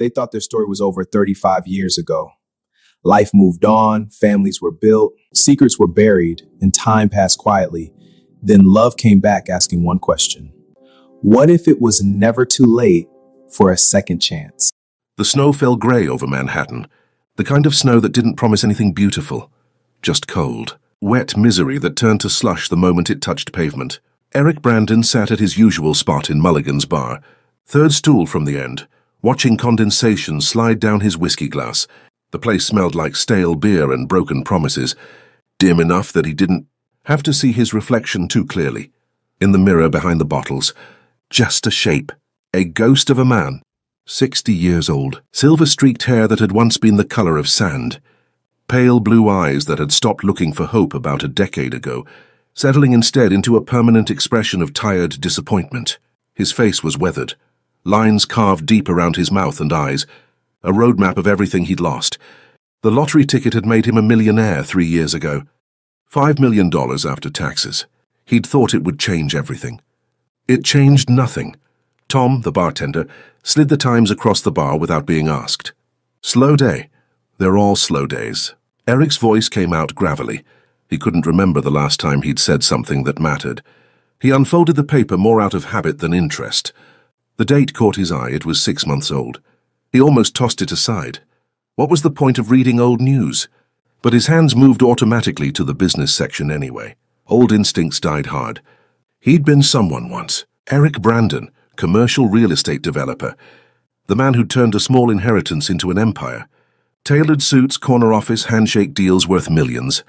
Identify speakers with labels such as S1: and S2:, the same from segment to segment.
S1: They thought their story was over 35 years ago. Life moved on, families were built, secrets were buried, and time passed quietly. Then love came back asking one question. What if it was never too late for a second chance?
S2: The snow fell grey over Manhattan, the kind of snow that didn't promise anything beautiful, just cold. Wet misery that turned to slush the moment it touched pavement. Eric Brandon sat at his usual spot in Mulligan's bar, third stool from the end, watching condensation slide down his whiskey glass. The place smelled like stale beer and broken promises, dim enough that he didn't have to see his reflection too clearly. In the mirror behind the bottles, just a shape, a ghost of a man, 60 years old, silver-streaked hair that had once been the color of sand, pale blue eyes that had stopped looking for hope about a decade ago, settling instead into a permanent expression of tired disappointment. His face was weathered, lines carved deep around his mouth and eyes, a roadmap of everything he'd lost. The lottery ticket had made him a millionaire 3 years ago. $5 million after taxes. He'd thought it would change everything. It changed nothing. Tom, the bartender, slid the Times across the bar without being asked. Slow day. They're all slow days. Eric's voice came out gravelly. He couldn't remember the last time he'd said something that mattered. He unfolded the paper more out of habit than interest. The date caught his eye. It was 6 months old. He almost tossed it aside. What was the point of reading old news? But his hands moved automatically to the business section anyway. Old instincts died hard. He'd been someone once. Eric Brandon, commercial real estate developer. The man who'd turned a small inheritance into an empire. Tailored suits, corner office, handshake deals worth millions.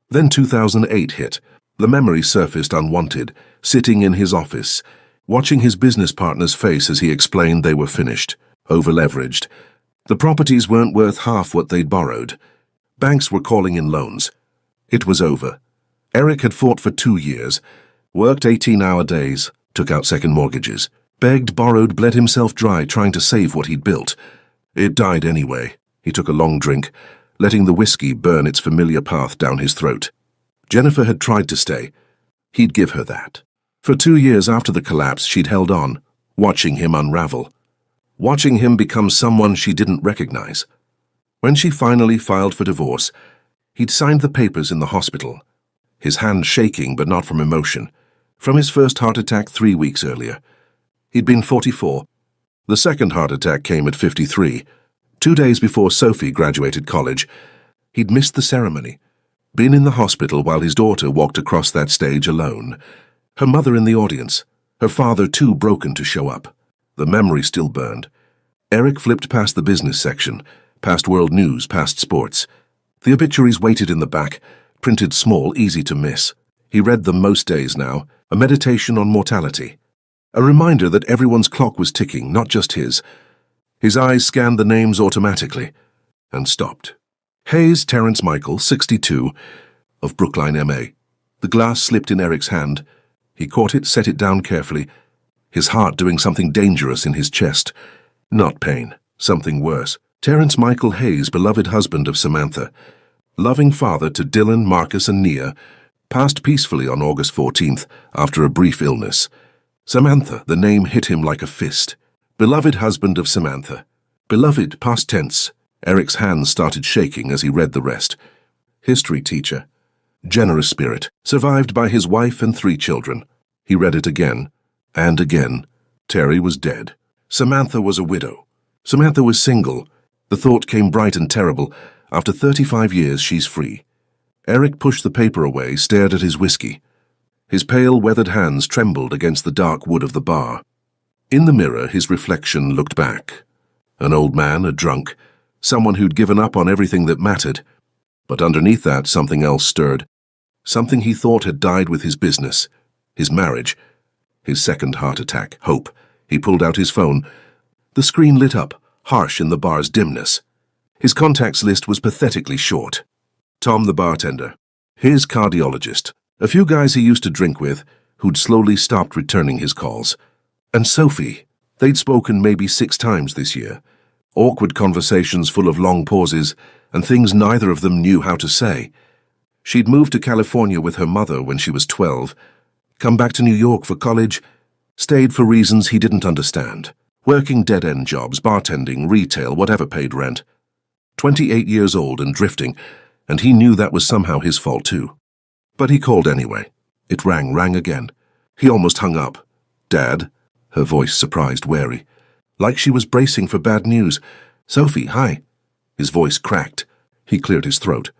S2: Then 2008 hit. The memory surfaced unwanted, sitting in his office, watching his business partner's face as he explained they were finished, over-leveraged. The properties weren't worth half what they'd borrowed. Banks were calling in loans. It was over. Eric had fought for 2 years, worked 18-hour days, took out second mortgages, begged, borrowed, bled himself dry trying to save what he'd built. It died anyway. He took a long drink, letting the whiskey burn its familiar path down his throat. Jennifer had tried to stay. He'd give her that. For 2 years after the collapse, she'd held on, watching him unravel, watching him become someone she didn't recognize. When she finally filed for divorce, he'd signed the papers in the hospital, his hand shaking but not from emotion, from his first heart attack 3 weeks earlier. He'd been 44. The second heart attack came at 53. 2 days before Sophie graduated college. He'd missed the ceremony, been in the hospital while his daughter walked across that stage alone, her mother in the audience, her father too broken to show up. The memory still burned. Eric flipped past the business section, past world news, past sports. The obituaries waited in the back, printed small, easy to miss. He read them most days now, a meditation on mortality. A reminder that everyone's clock was ticking, not just his. His eyes scanned the names automatically, and stopped. Hayes Terrence Michael, 62, of Brookline, MA. The glass slipped in Eric's hand. He caught it, set it down carefully, his heart doing something dangerous in his chest. Not pain, something worse. Terrence Michael Hayes, beloved husband of Samantha, loving father to Dylan, Marcus, and Nia, passed peacefully on August 14th after a brief illness. Samantha, the name hit him like a fist. Beloved husband of Samantha. Beloved, past tense. Eric's hands started shaking as he read the rest. History teacher. Generous spirit. Survived by his wife and 3 children. He read it again. And again. Terry was dead. Samantha was a widow. Samantha was single. The thought came bright and terrible. After 35 years, she's free. Eric pushed the paper away, stared at his whiskey. His pale, weathered hands trembled against the dark wood of the bar. In the mirror, his reflection looked back. An old man, a drunk, someone who'd given up on everything that mattered. But underneath that, something else stirred. Something he thought had died with his business, his marriage, his second heart attack, hope. He pulled out his phone. The screen lit up, harsh in the bar's dimness. His contacts list was pathetically short. Tom, the bartender. His cardiologist. A few guys he used to drink with, who'd slowly stopped returning his calls. And Sophie. They'd spoken maybe 6 times this year. Awkward conversations full of long pauses, and things neither of them knew how to say. She'd moved to California with her mother when she was 12, come back to New York for college, stayed for reasons he didn't understand. working dead-end jobs, bartending, retail, whatever paid rent. 28 years old and drifting, and he knew that was somehow his fault too. But he called anyway. It rang again. He almost hung up. "Dad?" Her voice surprised, wary. Like she was bracing for bad news. "Sophie, hi." His voice cracked. He cleared his throat.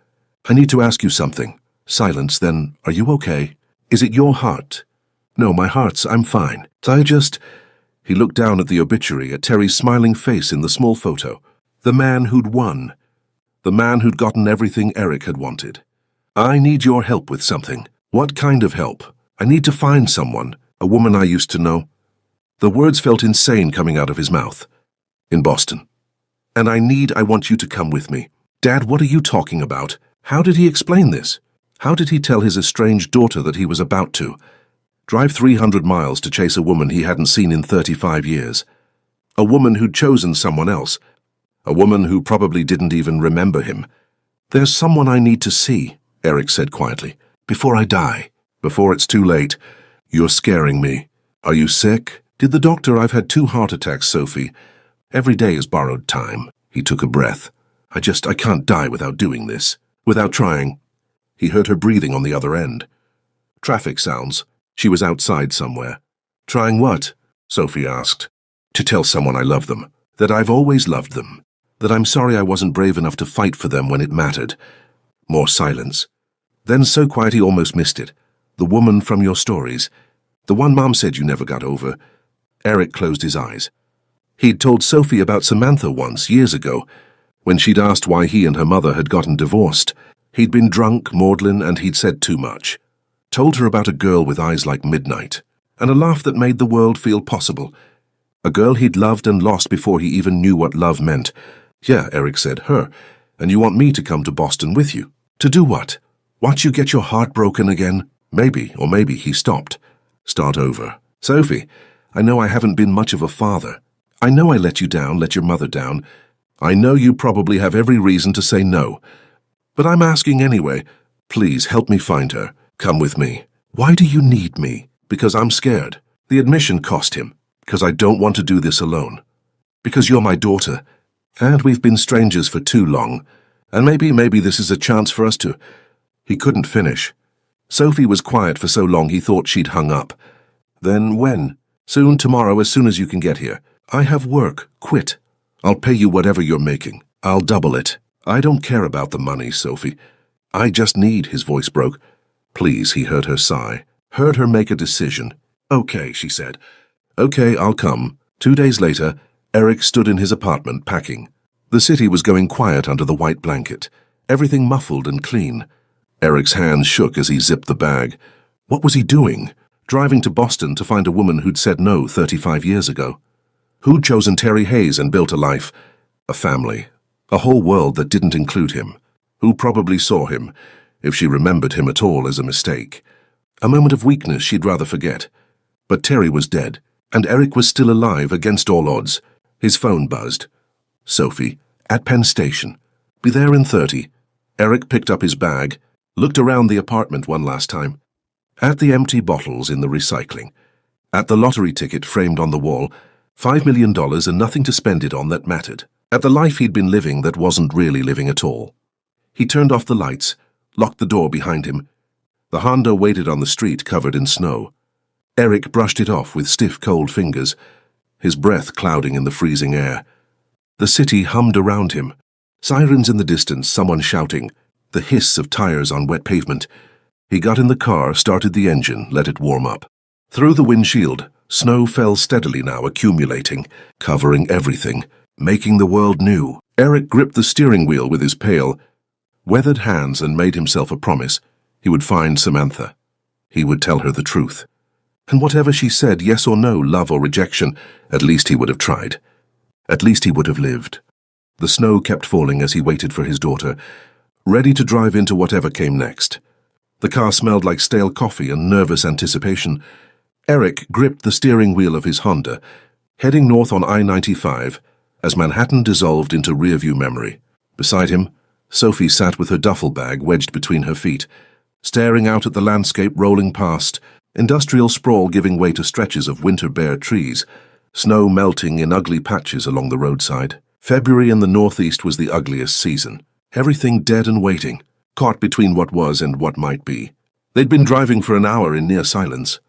S2: "I need to ask you something." Silence, then, "Are you okay? Is it your heart?" "No, my heart's, I'm fine. He looked down at the obituary, at Terry's smiling face in the small photo. The man who'd won. The man who'd gotten everything Eric had wanted. "I need your help with something." "What kind of help?" "I need to find someone, a woman I used to know." The words felt insane coming out of his mouth. "In Boston. And I want you to come with me." "Dad, what are you talking about? How did he explain this? How did he tell his estranged daughter that he was about to drive 300 miles to chase a woman he hadn't seen in 35 years? A woman who'd chosen someone else. A woman who probably didn't even remember him. "There's someone I need to see," Eric said quietly. "Before I die. Before it's too late. You're scaring me. Are you sick?" "Did the doctor? I've had 2 heart attacks, Sophie. Every day is borrowed time." He took a breath. I can't die without doing this. Without trying." He heard her breathing on the other end. Traffic sounds. She was outside somewhere. "Trying what?" Sophie asked. "To tell someone I love them. That I've always loved them. That I'm sorry I wasn't brave enough to fight for them when it mattered." More silence. Then so quiet he almost missed it. "The woman from your stories. The one Mom said you never got over." Eric closed his eyes. He'd told Sophie about Samantha once, years ago, when she'd asked why he and her mother had gotten divorced. He'd been drunk, maudlin, and he'd said too much. Told her about a girl with eyes like midnight, and a laugh that made the world feel possible. A girl he'd loved and lost before he even knew what love meant. "Yeah," Eric said, "her. And you want me to come to Boston with you? To do what? Watch you get your heart broken again?" Maybe he stopped. "Start over. Sophie, I know I haven't been much of a father. I know I let you down, let your mother down. I know you probably have every reason to say no. But I'm asking anyway. Please help me find her. Come with me." "Why do you need me?" "Because I'm scared." The admission cost him. "Because I don't want to do this alone. Because you're my daughter. And we've been strangers for too long. And maybe this is a chance for us to—" He couldn't finish. Sophie was quiet for so long he thought she'd hung up. "Then when?" "Soon, tomorrow, as soon as you can get here." "I have work. Quit. I'll pay you whatever you're making. I'll double it." "I don't care about the money, Sophie. I just need—" His voice broke. "Please," he heard her sigh. Heard her make a decision. "Okay," she said. "Okay, I'll come." 2 days later, Eric stood in his apartment packing. The city was going quiet under the white blanket. Everything muffled and clean. Eric's hands shook as he zipped the bag. What was he doing? Driving to Boston to find a woman who'd said no 35 years ago. Who'd chosen Terry Hayes and built a life, a family, a whole world that didn't include him. Who probably saw him, if she remembered him at all, as a mistake. A moment of weakness she'd rather forget. But Terry was dead, and Eric was still alive against all odds. His phone buzzed. Sophie, at Penn Station. Be there in 30. Eric picked up his bag, looked around the apartment one last time. At the empty bottles in the recycling. At the lottery ticket framed on the wall. $5 million and nothing to spend it on that mattered. At the life he'd been living that wasn't really living at all. He turned off the lights, locked the door behind him. The Honda waited on the street covered in snow. Eric brushed it off with stiff, cold fingers, his breath clouding in the freezing air. The city hummed around him. Sirens in the distance, someone shouting, the hiss of tires on wet pavement. He got in the car, started the engine, let it warm up. Through the windshield, snow fell steadily now, accumulating, covering everything, making the world new. Eric gripped the steering wheel with his pale, weathered hands and made himself a promise. He would find Samantha. He would tell her the truth. And whatever she said, yes or no, love or rejection, at least he would have tried. At least he would have lived. The snow kept falling as he waited for his daughter, ready to drive into whatever came next. The car smelled like stale coffee and nervous anticipation. Eric gripped the steering wheel of his Honda, heading north on I-95, as Manhattan dissolved into rearview memory. Beside him, Sophie sat with her duffel bag wedged between her feet, staring out at the landscape rolling past, industrial sprawl giving way to stretches of winter-bare trees, snow melting in ugly patches along the roadside. February in the northeast was the ugliest season. Everything dead and waiting, caught between what was and what might be. They'd been driving for an hour in near silence.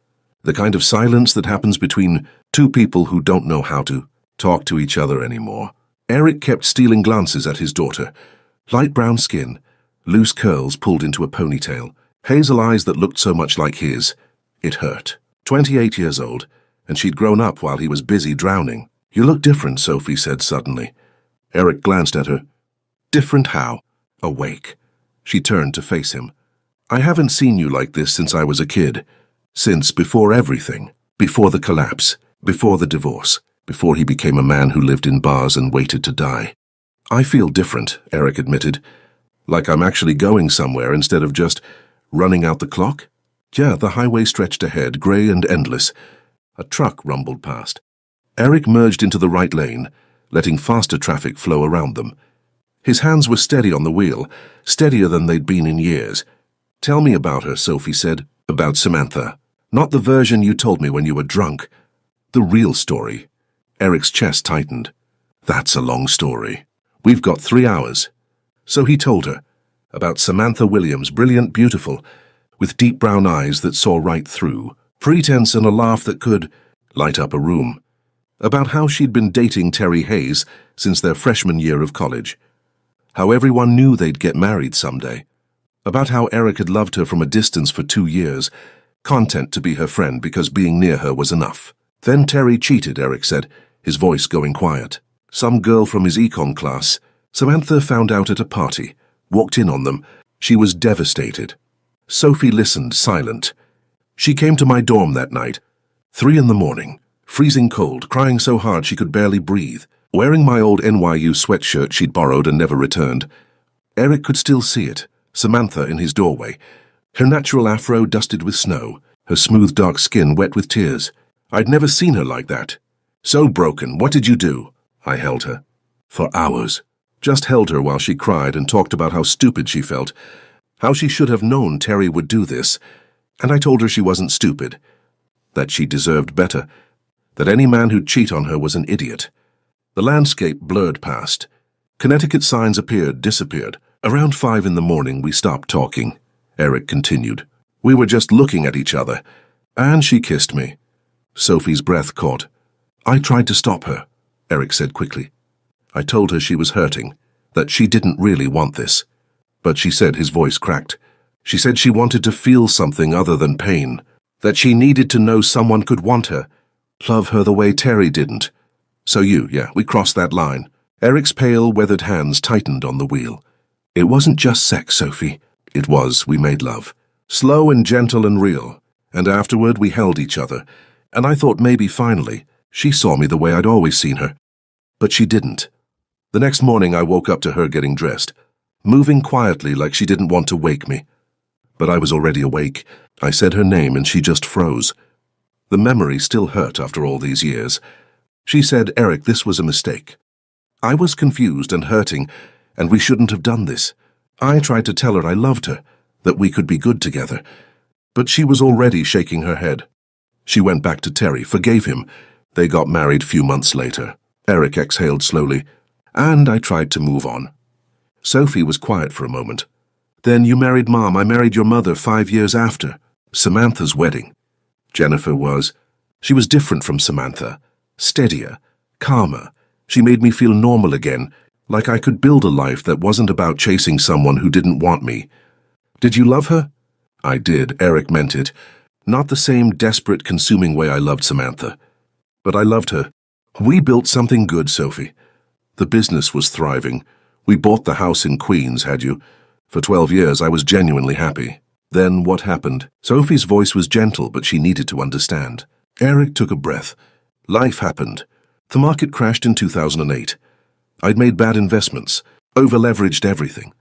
S2: The kind of silence that happens between two people who don't know how to talk to each other anymore. Eric kept stealing glances at his daughter. Light brown skin, loose curls pulled into a ponytail, hazel eyes that looked so much like his. It hurt. 28 years old, and she'd grown up while he was busy drowning. "You look different," Sophie said suddenly. Eric glanced at her. "Different how?" "Awake." She turned to face him. "I haven't seen you like this since I was a kid. Since before everything. Before the collapse. Before the divorce. Before he became a man who lived in bars and waited to die." "I feel different," Eric admitted. "Like I'm actually going somewhere instead of just running out the clock?" Yeah, the highway stretched ahead, grey and endless. A truck rumbled past. Eric merged into the right lane, letting faster traffic flow around them. His hands were steady on the wheel, steadier than they'd been in years. "Tell me about her," Sophie said. "About Samantha. Not the version you told me when you were drunk. The real story." Eric's chest tightened. "That's a long story. We've got 3 hours." So he told her about Samantha Williams, brilliant, beautiful, with deep brown eyes that saw right through, pretense and a laugh that could light up a room. About how she'd been dating Terry Hayes since their freshman year of college. How everyone knew they'd get married someday. About how Eric had loved her from a distance for 2 years, content to be her friend because being near her was enough. Then Terry cheated, Eric said, his voice going quiet. Some girl from his econ class. Samantha found out at a party, walked in on them. She was devastated. Sophie listened, silent. "She came to my dorm that night, 3 in the morning, freezing cold, crying so hard she could barely breathe, wearing my old NYU sweatshirt she'd borrowed and never returned." Eric could still see it, Samantha in his doorway, her natural afro dusted with snow, her smooth dark skin wet with tears. I'd never seen her like that. "So broken, what did you do?" I held her. For hours. Just held her while she cried and talked about how stupid she felt, how she should have known Terry would do this, and I told her she wasn't stupid, that she deserved better, that any man who'd cheat on her was an idiot. The landscape blurred past. Connecticut signs appeared, disappeared. Around 5 in the morning we stopped talking. Eric continued. "We were just looking at each other, and she kissed me." Sophie's breath caught. "I tried to stop her," Eric said quickly. "I told her she was hurting, that she didn't really want this." But she said, his voice cracked. She said she wanted to feel something other than pain, that she needed to know someone could want her, love her the way Terry didn't. "So we crossed that line." Eric's pale, weathered hands tightened on the wheel. "It wasn't just sex, Sophie. It was, we made love. Slow and gentle and real. And afterward we held each other. And I thought maybe finally she saw me the way I'd always seen her. But she didn't. The next morning I woke up to her getting dressed, moving quietly like she didn't want to wake me. But I was already awake. I said her name and she just froze. The memory still hurt after all these years. She said, "Eric, this was a mistake. I was confused and hurting, and we shouldn't have done this." I tried to tell her I loved her, that we could be good together. But she was already shaking her head. She went back to Terry, forgave him. They got married few months later. Eric exhaled slowly, and I tried to move on. Sophie was quiet for a moment. "Then you married Mom. I married your mother 5 years after. Samantha's wedding." Jennifer was. She was different from Samantha. Steadier, calmer. She made me feel normal again, like I could build a life that wasn't about chasing someone who didn't want me. "Did you love her?" I did. Eric meant it. Not the same desperate, consuming way I loved Samantha. But I loved her. We built something good, Sophie. The business was thriving. We bought the house in Queens, had you? For 12 years, I was genuinely happy. Then what happened? Sophie's voice was gentle, but she needed to understand. Eric took a breath. Life happened. The market crashed in 2008. I'd made bad investments, over-leveraged everything.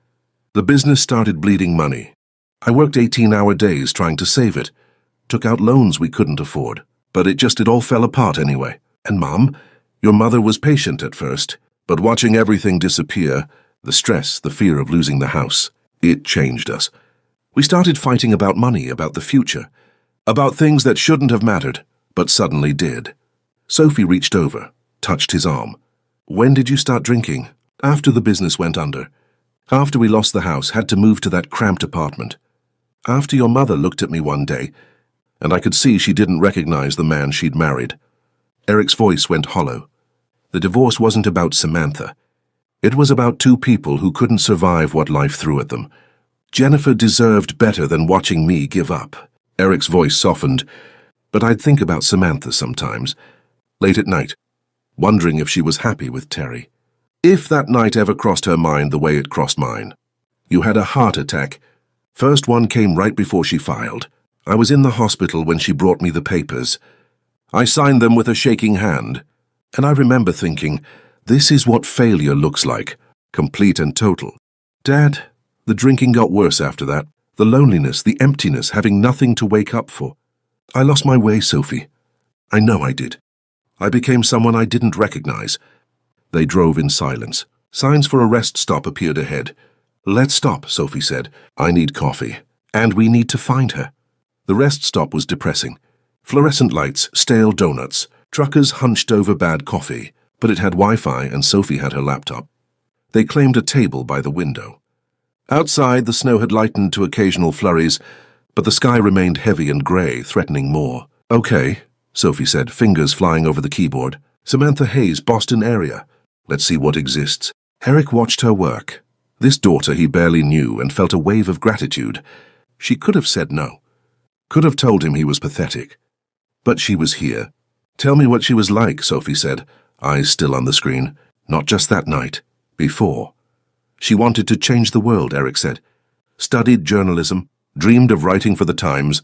S2: The business started bleeding money. I worked 18-hour days trying to save it. Took out loans we couldn't afford. But it all fell apart anyway. And Mom, your mother was patient at first, but watching everything disappear, the stress, the fear of losing the house, it changed us. We started fighting about money, about the future, about things that shouldn't have mattered, but suddenly did. Sophie reached over, touched his arm. When did you start drinking? After the business went under. After we lost the house, had to move to that cramped apartment. After your mother looked at me one day, and I could see she didn't recognize the man she'd married. Eric's voice went hollow. The divorce wasn't about Samantha. It was about two people who couldn't survive what life threw at them. Jennifer deserved better than watching me give up. Eric's voice softened, but I'd think about Samantha sometimes, late at night, wondering if she was happy with Terry. If that night ever crossed her mind the way it crossed mine. You had a heart attack. First one came right before she filed. I was in the hospital when she brought me the papers. I signed them with a shaking hand, and I remember thinking, this is what failure looks like, complete and total. Dad, the drinking got worse after that. The loneliness, the emptiness, having nothing to wake up for. I lost my way, Sophie. I know I did. I became someone I didn't recognize. They drove in silence. Signs for a rest stop appeared ahead. Let's stop, Sophie said. I need coffee. And we need to find her. The rest stop was depressing. Fluorescent lights, stale donuts, truckers hunched over bad coffee, but it had Wi-Fi and Sophie had her laptop. They claimed a table by the window. Outside, the snow had lightened to occasional flurries, but the sky remained heavy and grey, threatening more. Okay, Sophie said, fingers flying over the keyboard. Samantha Hayes, Boston area. Let's see what exists. Eric watched her work. This daughter he barely knew and felt a wave of gratitude. She could have said no. Could have told him he was pathetic. But she was here. Tell me what she was like, Sophie said, eyes still on the screen. Not just that night. Before. She wanted to change the world, Eric said. Studied journalism, dreamed of writing for the Times,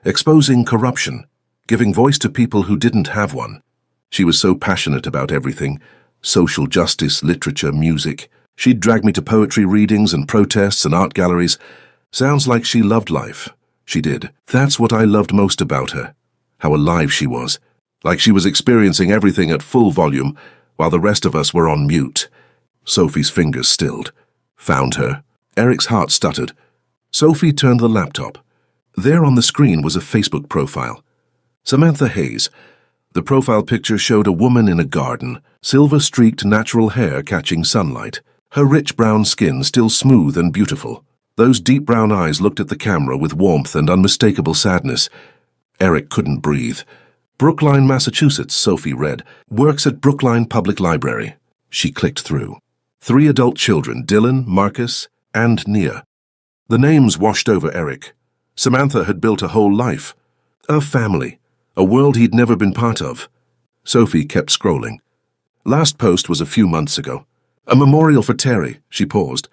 S2: exposing corruption, giving voice to people who didn't have one. She was so passionate about everything, social justice, literature, music. She'd drag me to poetry readings and protests and art galleries. Sounds like she loved life. She did. That's what I loved most about her. How alive she was. Like she was experiencing everything at full volume, while the rest of us were on mute. Sophie's fingers stilled. Found her. Eric's heart stuttered. Sophie turned the laptop. There on the screen was a Facebook profile. Samantha Hayes. The profile picture showed a woman in a garden, silver-streaked natural hair catching sunlight, her rich brown skin still smooth and beautiful. Those deep brown eyes looked at the camera with warmth and unmistakable sadness. Eric couldn't breathe. Brookline, Massachusetts, Sophie read. Works at Brookline Public Library. She clicked through. 3 adult children, Dylan, Marcus, and Nia. The names washed over Eric. Samantha had built a whole life. A family. A world he'd never been part of. Sophie kept scrolling. Last post was a few months ago. A memorial for Terry. She paused.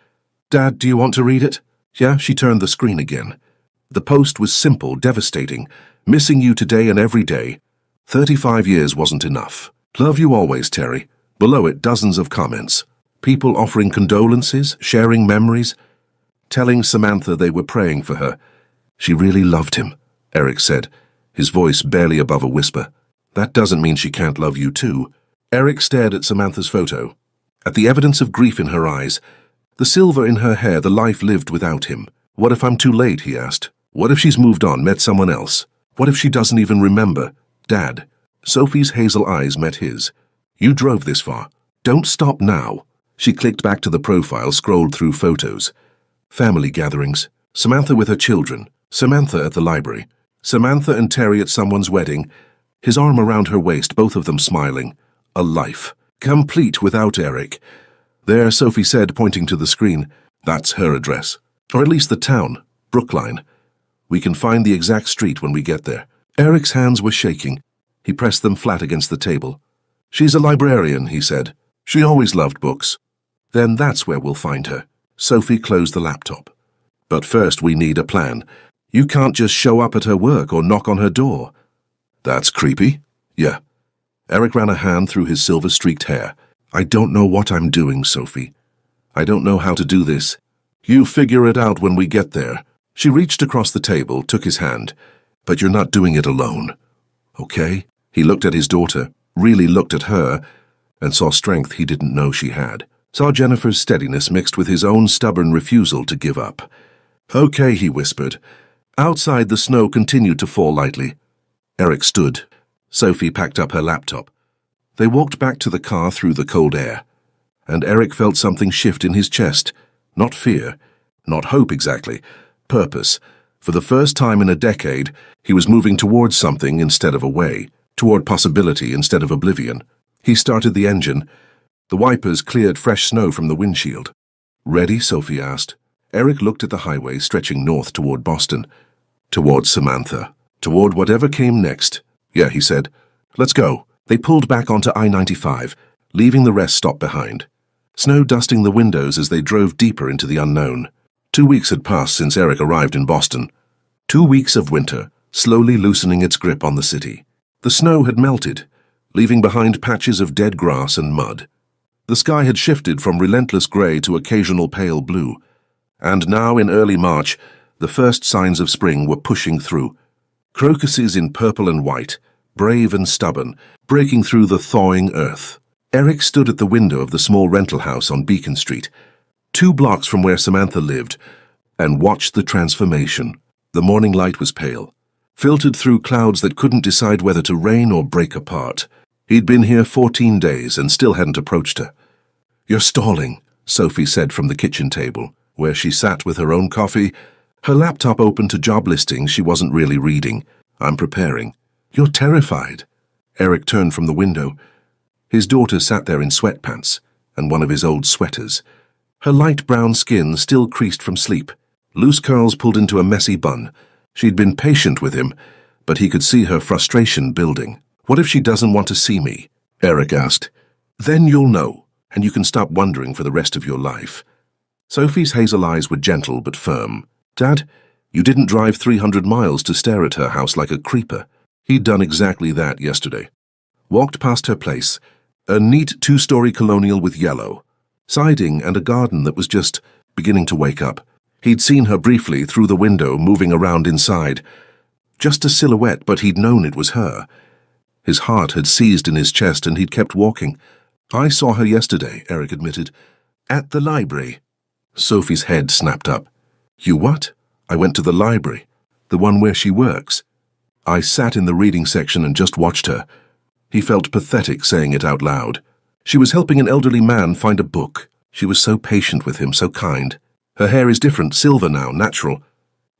S2: Dad, do you want to read it? Yeah, she turned the screen again. The post was simple, devastating. Missing you today and every day. 35 years wasn't enough. Love you always, Terry. Below it, dozens of comments. People offering condolences, sharing memories, telling Samantha they were praying for her. She really loved him, Eric said, his voice barely above a whisper. That doesn't mean she can't love you too. Eric stared at Samantha's photo, at the evidence of grief in her eyes, the silver in her hair, the life lived without him. What if I'm too late, he asked. What if she's moved on, met someone else? What if she doesn't even remember? Dad. Sophie's hazel eyes met his. You drove this far. Don't stop now. She clicked back to the profile, scrolled through photos. Family gatherings. Samantha with her children. Samantha at the library. Samantha and Terry at someone's wedding. His arm around her waist, both of them smiling. A life. Complete without Eric. There, Sophie said, pointing to the screen. That's her address. Or at least the town. Brookline. We can find the exact street when we get there. Eric's hands were shaking. He pressed them flat against the table. She's a librarian, he said. She always loved books. Then that's where we'll find her. Sophie closed the laptop. But first we need a plan. You can't just show up at her work or knock on her door. That's creepy. Yeah. Eric ran a hand through his silver-streaked hair. I don't know what I'm doing, Sophie. I don't know how to do this. You figure it out when we get there. She reached across the table, took his hand. But you're not doing it alone. Okay? He looked at his daughter, really looked at her, and saw strength he didn't know she had. Saw Jennifer's steadiness mixed with his own stubborn refusal to give up. Okay, he whispered. Outside, the snow continued to fall lightly. Eric stood. Sophie packed up her laptop. They walked back to the car through the cold air, and Eric felt something shift in his chest. Not fear, not hope exactly, purpose. For the first time in a decade, he was moving towards something instead of away, toward possibility instead of oblivion. He started the engine. The wipers cleared fresh snow from the windshield. "Ready?" Sophie asked. Eric looked at the highway stretching north toward Boston, toward Samantha, toward whatever came next. "Yeah," he said. "Let's go." They pulled back onto I-95, leaving the rest stop behind. Snow dusting the windows as they drove deeper into the unknown. 2 weeks had passed since Eric arrived in Boston. 2 weeks of winter, slowly loosening its grip on the city. The snow had melted, leaving behind patches of dead grass and mud. The sky had shifted from relentless grey to occasional pale blue, and now in early March, the first signs of spring were pushing through. Crocuses in purple and white, brave and stubborn, breaking through the thawing earth. Eric stood at the window of the small rental house on Beacon Street, 2 blocks from where Samantha lived, and watched the transformation. The morning light was pale, filtered through clouds that couldn't decide whether to rain or break apart. He'd been here 14 days and still hadn't approached her. "You're stalling," Sophie said from the kitchen table, where she sat with her own coffee, her laptop open to job listings she wasn't really reading. "I'm preparing." "You're terrified." Eric turned from the window. His daughter sat there in sweatpants and one of his old sweaters. Her light brown skin still creased from sleep, loose curls pulled into a messy bun. She'd been patient with him, but he could see her frustration building. "What if she doesn't want to see me?" Eric asked. "Then you'll know, and you can stop wondering for the rest of your life." Sophie's hazel eyes were gentle but firm. "Dad, you didn't drive 300 miles to stare at her house like a creeper." He'd done exactly that yesterday. Walked past her place, a neat 2-story colonial with yellow siding and a garden that was just beginning to wake up. He'd seen her briefly through the window moving around inside. Just a silhouette, but he'd known it was her. His heart had seized in his chest and he'd kept walking. "I saw her yesterday," Eric admitted. "At the library." Sophie's head snapped up. "You what?" "I went to the library. The one where she works. I sat in the reading section and just watched her." He felt pathetic saying it out loud. She was helping an elderly man find a book. She was so patient with him, so kind. Her hair is different, silver now, natural.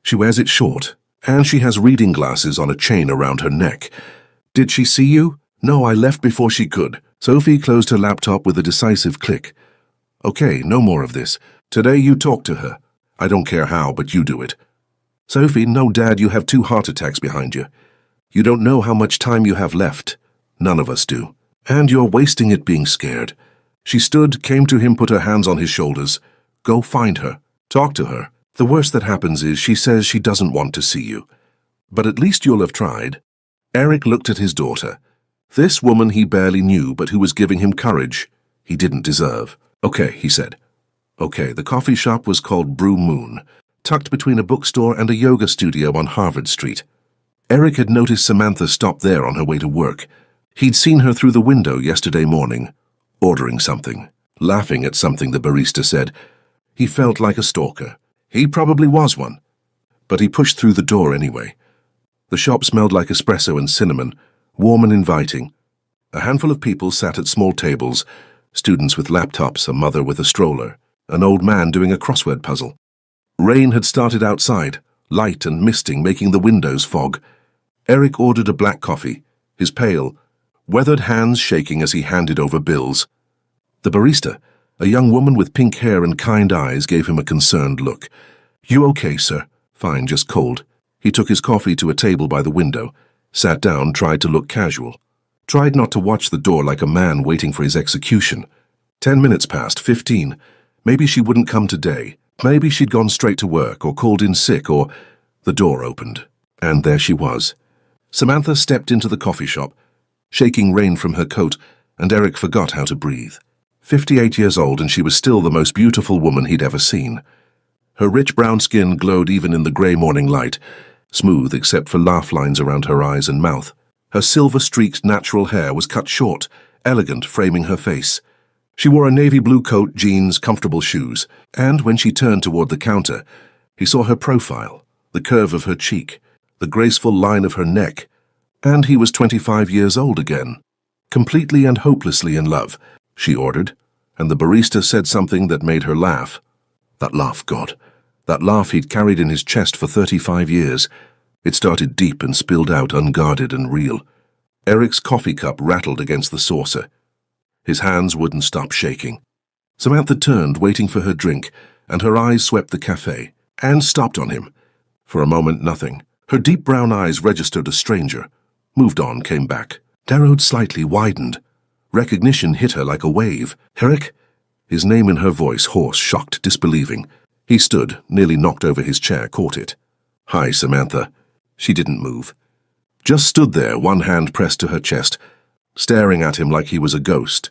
S2: She wears it short, and she has reading glasses on a chain around her neck. "Did she see you?" "No, I left before she could." Sophie closed her laptop with a decisive click. "Okay, no more of this. Today you talk to her. I don't care how, but you do it." "Sophie, no, Dad, you have 2 heart attacks behind you. You don't know how much time you have left. None of us do. And you're wasting it being scared." She stood, came to him, put her hands on his shoulders. "Go find her. Talk to her. The worst that happens is she says she doesn't want to see you. But at least you'll have tried." Eric looked at his daughter. This woman he barely knew, but who was giving him courage he didn't deserve. "Okay," he said. "Okay." The coffee shop was called Brew Moon, tucked between a bookstore and a yoga studio on Harvard Street. Eric had noticed Samantha stop there on her way to work. He'd seen her through the window yesterday morning, ordering something, laughing at something the barista said. He felt like a stalker. He probably was one. But he pushed through the door anyway. The shop smelled like espresso and cinnamon, warm and inviting. A handful of people sat at small tables, students with laptops, a mother with a stroller, an old man doing a crossword puzzle. Rain had started outside, light and misting, making the windows fog. Eric ordered a black coffee, his pale, weathered hands shaking as he handed over bills. The barista, a young woman with pink hair and kind eyes, gave him a concerned look. "You okay, sir?" "Fine, just cold." He took his coffee to a table by the window, sat down, tried to look casual. Tried not to watch the door like a man waiting for his execution. 10 minutes passed, 15. Maybe she wouldn't come today. Maybe she'd gone straight to work or called in sick or... The door opened, and there she was. Samantha stepped into the coffee shop, shaking rain from her coat, and Eric forgot how to breathe. 58 years old, and she was still the most beautiful woman he'd ever seen. Her rich brown skin glowed even in the grey morning light, smooth except for laugh lines around her eyes and mouth. Her silver-streaked natural hair was cut short, elegant, framing her face. She wore a navy blue coat, jeans, comfortable shoes, and when she turned toward the counter, he saw her profile, the curve of her cheek, the graceful line of her neck. And he was 25 years old again. Completely and hopelessly in love, she ordered, and the barista said something that made her laugh. That laugh, God. That laugh he'd carried in his chest for 35 years. It started deep and spilled out unguarded and real. Eric's coffee cup rattled against the saucer. His hands wouldn't stop shaking. Samantha turned, waiting for her drink, and her eyes swept the cafe, and stopped on him. For a moment, nothing. Her deep brown eyes registered a stranger. Moved on, came back. Narrowed slightly, widened. Recognition hit her like a wave. Eric? His name in her voice, hoarse, shocked, disbelieving. He stood, nearly knocked over his chair, caught it. Hi, Samantha. She didn't move. Just stood there, one hand pressed to her chest, staring at him like he was a ghost.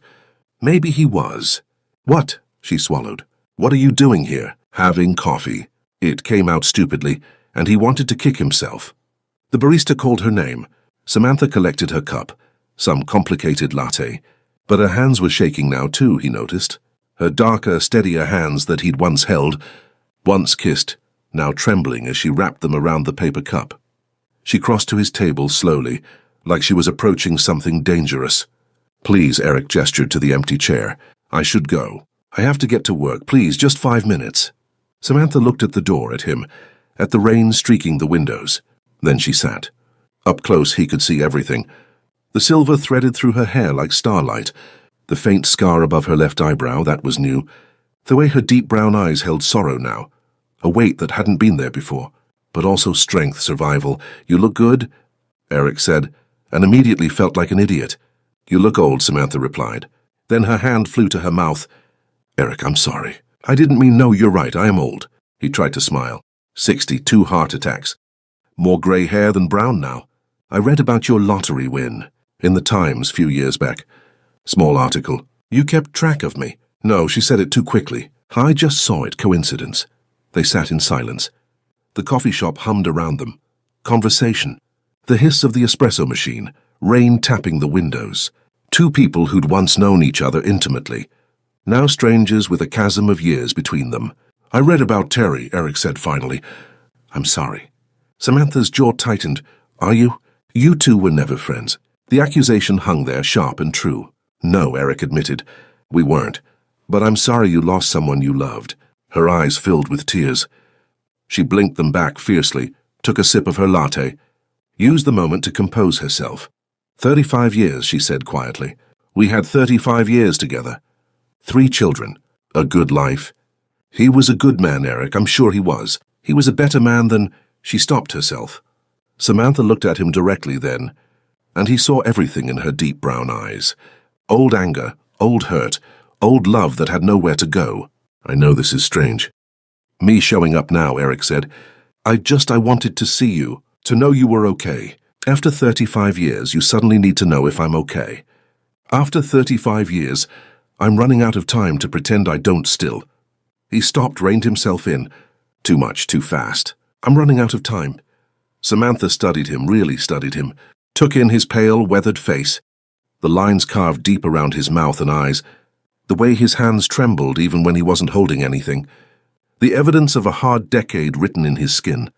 S2: Maybe he was. What? She swallowed. What are you doing here? Having coffee. It came out stupidly, and he wanted to kick himself. The barista called her name. Samantha collected her cup, some complicated latte. But her hands were shaking now too, he noticed. Her darker, steadier hands that he'd once held, once kissed, now trembling as she wrapped them around the paper cup. She crossed to his table slowly, like she was approaching something dangerous. Please, Eric gestured to the empty chair. I should go. I have to get to work. Please, just 5 minutes. Samantha looked at the door at him, at the rain streaking the windows. Then she sat. Up close he could see everything. The silver threaded through her hair like starlight. The faint scar above her left eyebrow, that was new. The way her deep brown eyes held sorrow now. A weight that hadn't been there before. But also strength, survival. You look good, Eric said, and immediately felt like an idiot. You look old, Samantha replied. Then her hand flew to her mouth. Eric, I'm sorry. I didn't mean no, you're right, I am old. He tried to smile. 60, 2 heart attacks. More grey hair than brown now. I read about your lottery win. In the Times, few years back. Small article. You kept track of me. No, she said it too quickly. I just saw it, coincidence. They sat in silence. The coffee shop hummed around them. Conversation. The hiss of the espresso machine. Rain tapping the windows. Two people who'd once known each other intimately. Now strangers with a chasm of years between them. I read about Terry, Eric said finally. I'm sorry. Samantha's jaw tightened. Are you? You two were never friends. The accusation hung there, sharp and true. No, Eric admitted. We weren't. But I'm sorry you lost someone you loved. Her eyes filled with tears. She blinked them back fiercely, took a sip of her latte, used the moment to compose herself. 35 years, she said quietly. We had 35 years together. 3 children. A good life. He was a good man, Eric, I'm sure he was. He was a better man than... She stopped herself. Samantha looked at him directly then, and he saw everything in her deep brown eyes. Old anger, old hurt, old love that had nowhere to go. I know this is strange. Me showing up now, Eric said. I wanted to see you, to know you were okay. After 35 years, you suddenly need to know if I'm okay. After 35 years, I'm running out of time to pretend I don't still. He stopped, reined himself in. Too much, too fast. I'm running out of time. Samantha studied him, really studied him, took in his pale, weathered face, the lines carved deep around his mouth and eyes, the way his hands trembled even when he wasn't holding anything, the evidence of a hard decade written in his skin.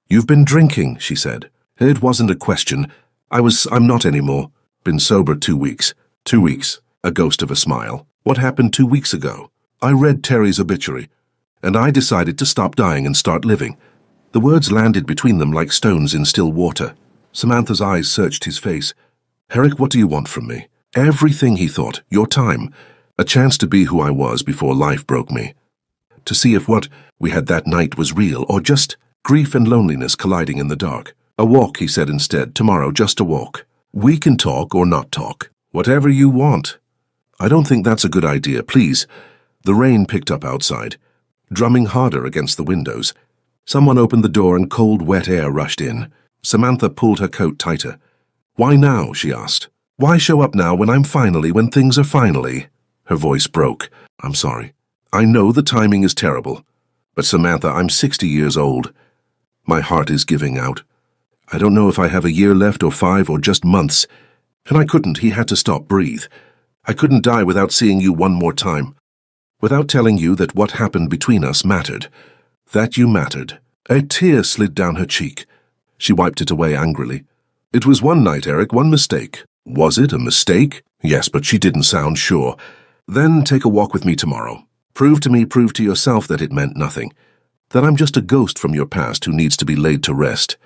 S2: You've been drinking, she said. It wasn't a question. I'm not anymore. Been sober 2 weeks. 2 weeks. A ghost of a smile. What happened 2 weeks ago? I read Terry's obituary, and I decided to stop dying and start living. The words landed between them like stones in still water. Samantha's eyes searched his face. Eric, what do you want from me? Everything, he thought. Your time. A chance to be who I was before life broke me. To see if what we had that night was real or just grief and loneliness colliding in the dark. A walk, he said instead. Tomorrow, just a walk. We can talk or not talk. Whatever you want. I don't think that's a good idea, please. The rain picked up outside, drumming harder against the windows. Someone opened the door and cold, wet air rushed in. Samantha pulled her coat tighter. Why now, she asked. Why show up now when things are finally? Her voice broke. I'm sorry. I know the timing is terrible. But Samantha, I'm 60 years old. My heart is giving out. I don't know if I have a year left or 5 or just months. And I couldn't, he had to stop, breathe. I couldn't die without seeing you one more time. Without telling you that what happened between us mattered. That you mattered. A tear slid down her cheek. She wiped it away angrily. It was one night, Eric, one mistake. Was it a mistake? Yes, but she didn't sound sure. Then take a walk with me tomorrow. Prove to yourself that it meant nothing. That I'm just a ghost from your past who needs to be laid to rest.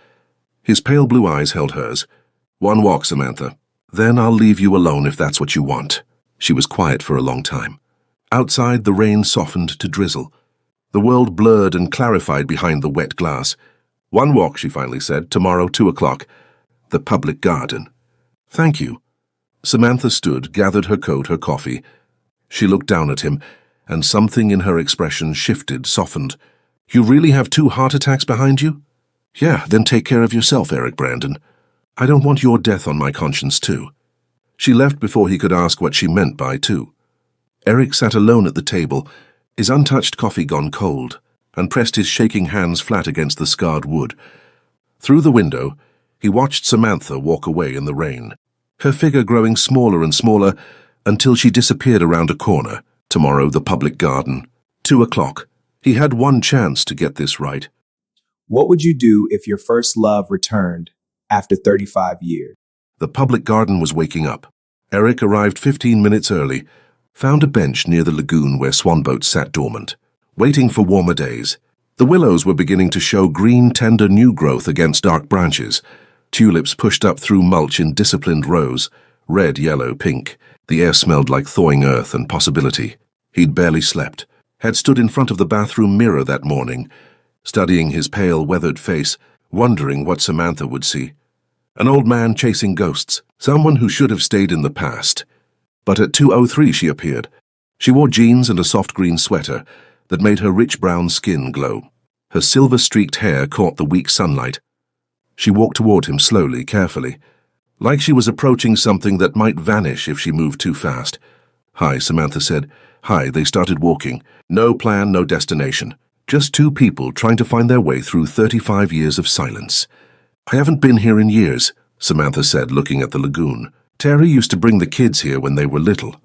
S2: His pale blue eyes held hers. One walk, Samantha. Then I'll leave you alone if that's what you want. She was quiet for a long time. Outside, the rain softened to drizzle. The world blurred and clarified behind the wet glass. One walk, she finally said. Tomorrow, 2 o'clock. The public garden. Thank you. Samantha stood, gathered her coat, her coffee. She looked down at him, and something in her expression shifted, softened. You really have 2 heart attacks behind you? Yeah, then take care of yourself, Eric Brandon. I don't want your death on my conscience, too. She left before he could ask what she meant by too. Eric sat alone at the table, his untouched coffee gone cold, and pressed his shaking hands flat against the scarred wood. Through the window, he watched Samantha walk away in the rain, her figure growing smaller and smaller until she disappeared around a corner. Tomorrow, the public garden. 2 o'clock. He had one chance to get this right.
S1: What would you do if your first love returned after 35 years?
S2: The public garden was waking up. Eric arrived 15 minutes early, found a bench near the lagoon where swanboats sat dormant, waiting for warmer days. The willows were beginning to show green, tender new growth against dark branches. Tulips pushed up through mulch in disciplined rows, red, yellow, pink. The air smelled like thawing earth and possibility. He'd barely slept, had stood in front of the bathroom mirror that morning, studying his pale, weathered face, wondering what Samantha would see. An old man chasing ghosts, someone who should have stayed in the past. But at 2:03 she appeared. She wore jeans and a soft green sweater that made her rich brown skin glow. Her silver-streaked hair caught the weak sunlight. She walked toward him slowly, carefully, like she was approaching something that might vanish if she moved too fast. Hi, Samantha said. Hi, they started walking. No plan, no destination. Just 2 people trying to find their way through 35 years of silence. I haven't been here in years, Samantha said, looking at the lagoon. Terry used to bring the kids here when they were little.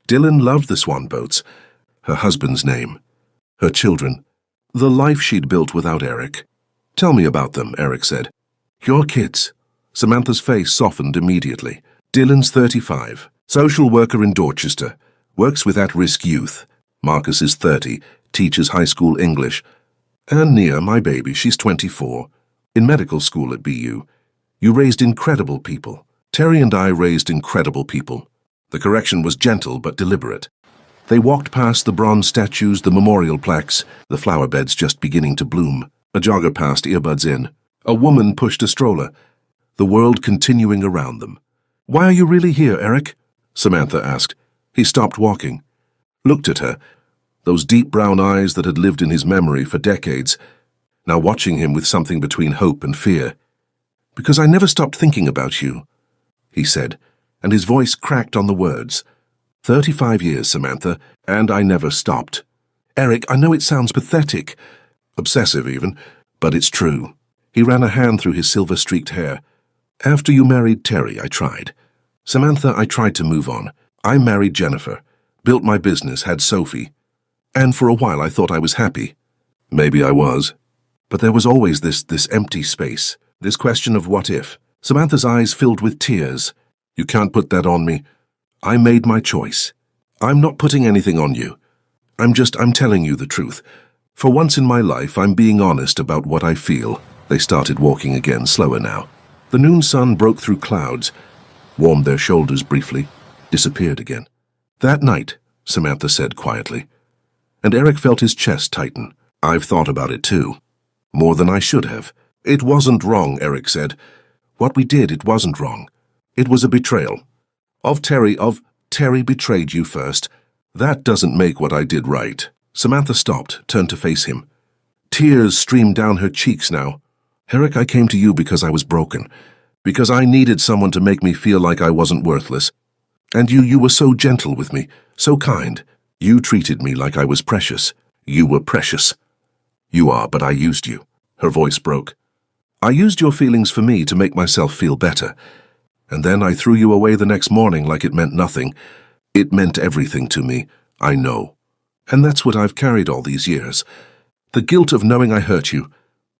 S2: Dylan loved the swan boats, her husband's name, her children, the life she'd built without Eric. Tell me about them, Eric said. Your kids. Samantha's face softened immediately. Dylan's 35, social worker in Dorchester, works with at-risk youth. Marcus is 30, teaches high school English. And Nia, my baby, she's 24. In medical school at BU. You raised incredible people. Terry and I raised incredible people. The correction was gentle but deliberate. They walked past the bronze statues, the memorial plaques, the flower beds just beginning to bloom. A jogger passed, earbuds in. A woman pushed a stroller, the world continuing around them. Why are you really here, Eric? Samantha asked. He stopped walking, looked at her, those deep brown eyes that had lived in his memory for decades, now watching him with something between hope and fear. Because I never stopped thinking about you, he said, and his voice cracked on the words. 35 years, Samantha, and I never stopped. Eric, I know it sounds pathetic, obsessive even, but it's true. He ran a hand through his silver-streaked hair. After you married Terry, I tried. Samantha, I tried to move on. I married Jennifer, built my business, had Sophie. And for a while I thought I was happy. Maybe I was. But there was always this empty space, this question of what if. Samantha's eyes filled with tears. You can't put that on me. I made my choice. I'm not putting anything on you. I'm telling you the truth. For once in my life, I'm being honest about what I feel. They started walking again, slower now. The noon sun broke through clouds, warmed their shoulders briefly, disappeared again. That night, Samantha said quietly. And Eric felt his chest tighten. I've thought about it too. More than I should have. It wasn't wrong, Eric said. What we did, it wasn't wrong. It was a betrayal. Terry betrayed you first. That doesn't make what I did right. Samantha stopped, turned to face him. Tears streamed down her cheeks now. Eric, I came to you because I was broken. Because I needed someone to make me feel like I wasn't worthless. And you were so gentle with me, so kind. You treated me like I was precious. You were precious. You are, but I used you. Her voice broke. I used your feelings for me to make myself feel better. And then I threw you away the next morning like it meant nothing. It meant everything to me, I know. And that's what I've carried all these years. The guilt of knowing I hurt you,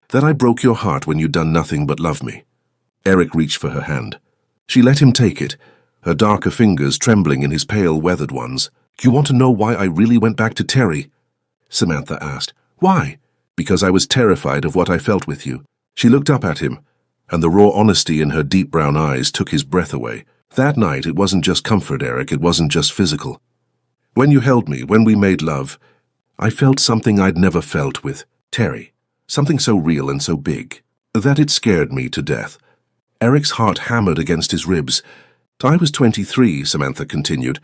S2: that I broke your heart when you'd done nothing but love me. Eric reached for her hand. She let him take it, her darker fingers trembling in his pale, weathered ones. "You want to know why I really went back to Terry?" Samantha asked. "Why?" "Because I was terrified of what I felt with you." She looked up at him, and the raw honesty in her deep brown eyes took his breath away. "That night, it wasn't just comfort, Eric, it wasn't just physical. When you held me, when we made love, I felt something I'd never felt with Terry. Something so real and so big, that it scared me to death." Eric's heart hammered against his ribs. "I was 23, Samantha continued.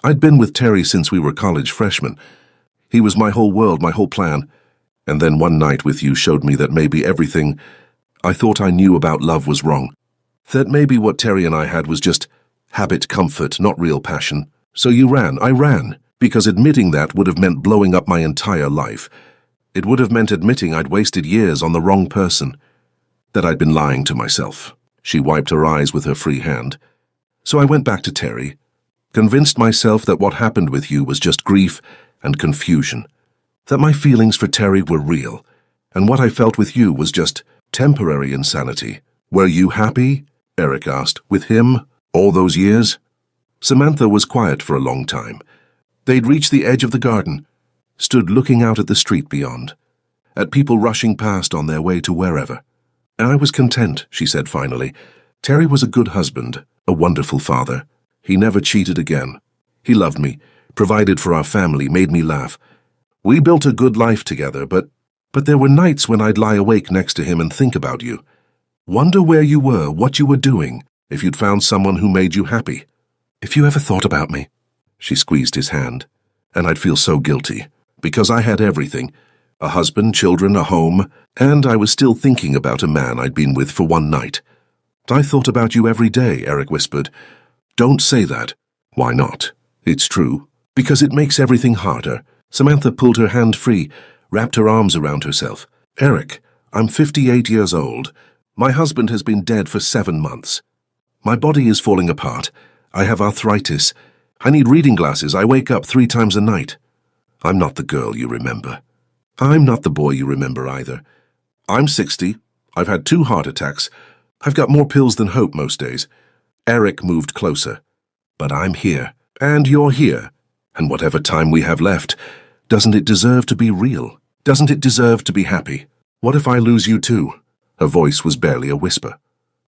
S2: I'd been with Terry since we were college freshmen. He was my whole world, my whole plan. And then one night with you showed me that maybe everything I thought I knew about love was wrong. That maybe what Terry and I had was just habit comfort, not real passion. So you ran. I ran, because admitting that would have meant blowing up my entire life. It would have meant admitting I'd wasted years on the wrong person, that I'd been lying to myself." She wiped her eyes with her free hand. "So I went back to Terry, convinced myself that what happened with you was just grief and confusion, that my feelings for Terry were real, and what I felt with you was just temporary insanity." "Were you happy?" Eric asked. "With him? All those years?" Samantha was quiet for a long time. They'd reached the edge of the garden, stood looking out at the street beyond, at people rushing past on their way to wherever. "I was content," she said finally. "Terry was a good husband, a wonderful father. He never cheated again. He loved me, provided for our family, made me laugh. We built a good life together, but there were nights when I'd lie awake next to him and think about you. Wonder where you were, what you were doing, if you'd found someone who made you happy. If you ever thought about me." She squeezed his hand. "And I'd feel so guilty, because I had everything. A husband, children, a home, and I was still thinking about a man I'd been with for one night." "I thought about you every day," Eric whispered. "Don't say that." "Why not? It's true. Because it makes everything harder." Samantha pulled her hand free, wrapped her arms around herself. "Eric, I'm 58 years old. My husband has been dead for 7 months. My body is falling apart. I have arthritis. I need reading glasses. I wake up 3 times a night. I'm not the girl you remember. I'm not the boy you remember either. I'm 60. I've had 2 heart attacks. I've got more pills than hope most days." Eric moved closer. "But I'm here, and you're here. And whatever time we have left, doesn't it deserve to be real? Doesn't it deserve to be happy? What if I lose you too?" Her voice was barely a whisper.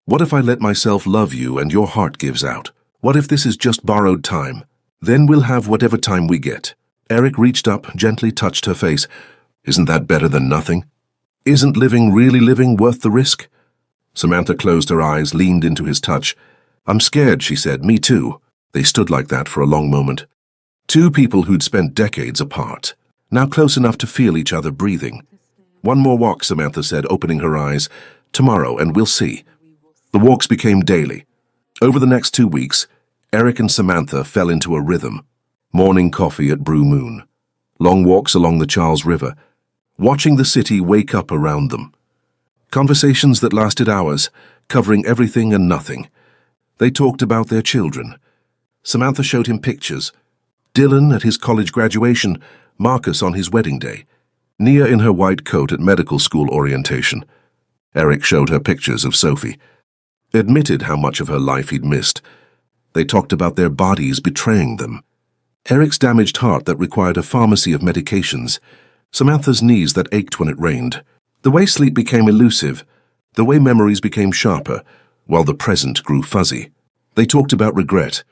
S2: "What if I let myself love you and your heart gives out? What if this is just borrowed time? Then we'll have whatever time we get." Eric reached up, gently touched her face. "Isn't that better than nothing? Isn't living really living worth the risk?" Samantha closed her eyes, leaned into his touch. "I'm scared," she said. "Me too." They stood like that for a long moment. 2 people who'd spent decades apart, now close enough to feel each other breathing. "One more walk," Samantha said, opening her eyes. "Tomorrow, and we'll see." The walks became daily. Over the next 2 weeks, Eric and Samantha fell into a rhythm. Morning coffee at Blue Moon. Long walks along the Charles River, watching the city wake up around them. Conversations that lasted hours, covering everything and nothing. They talked about their children. Samantha showed him pictures. Dylan at his college graduation, Marcus on his wedding day, Nia in her white coat at medical school orientation. Eric showed her pictures of Sophie. Admitted how much of her life he'd missed. They talked about their bodies betraying them. Eric's damaged heart that required a pharmacy of medications. Samantha's knees that ached when it rained. The way sleep became elusive. The way memories became sharper, while the present grew fuzzy. They talked about regret.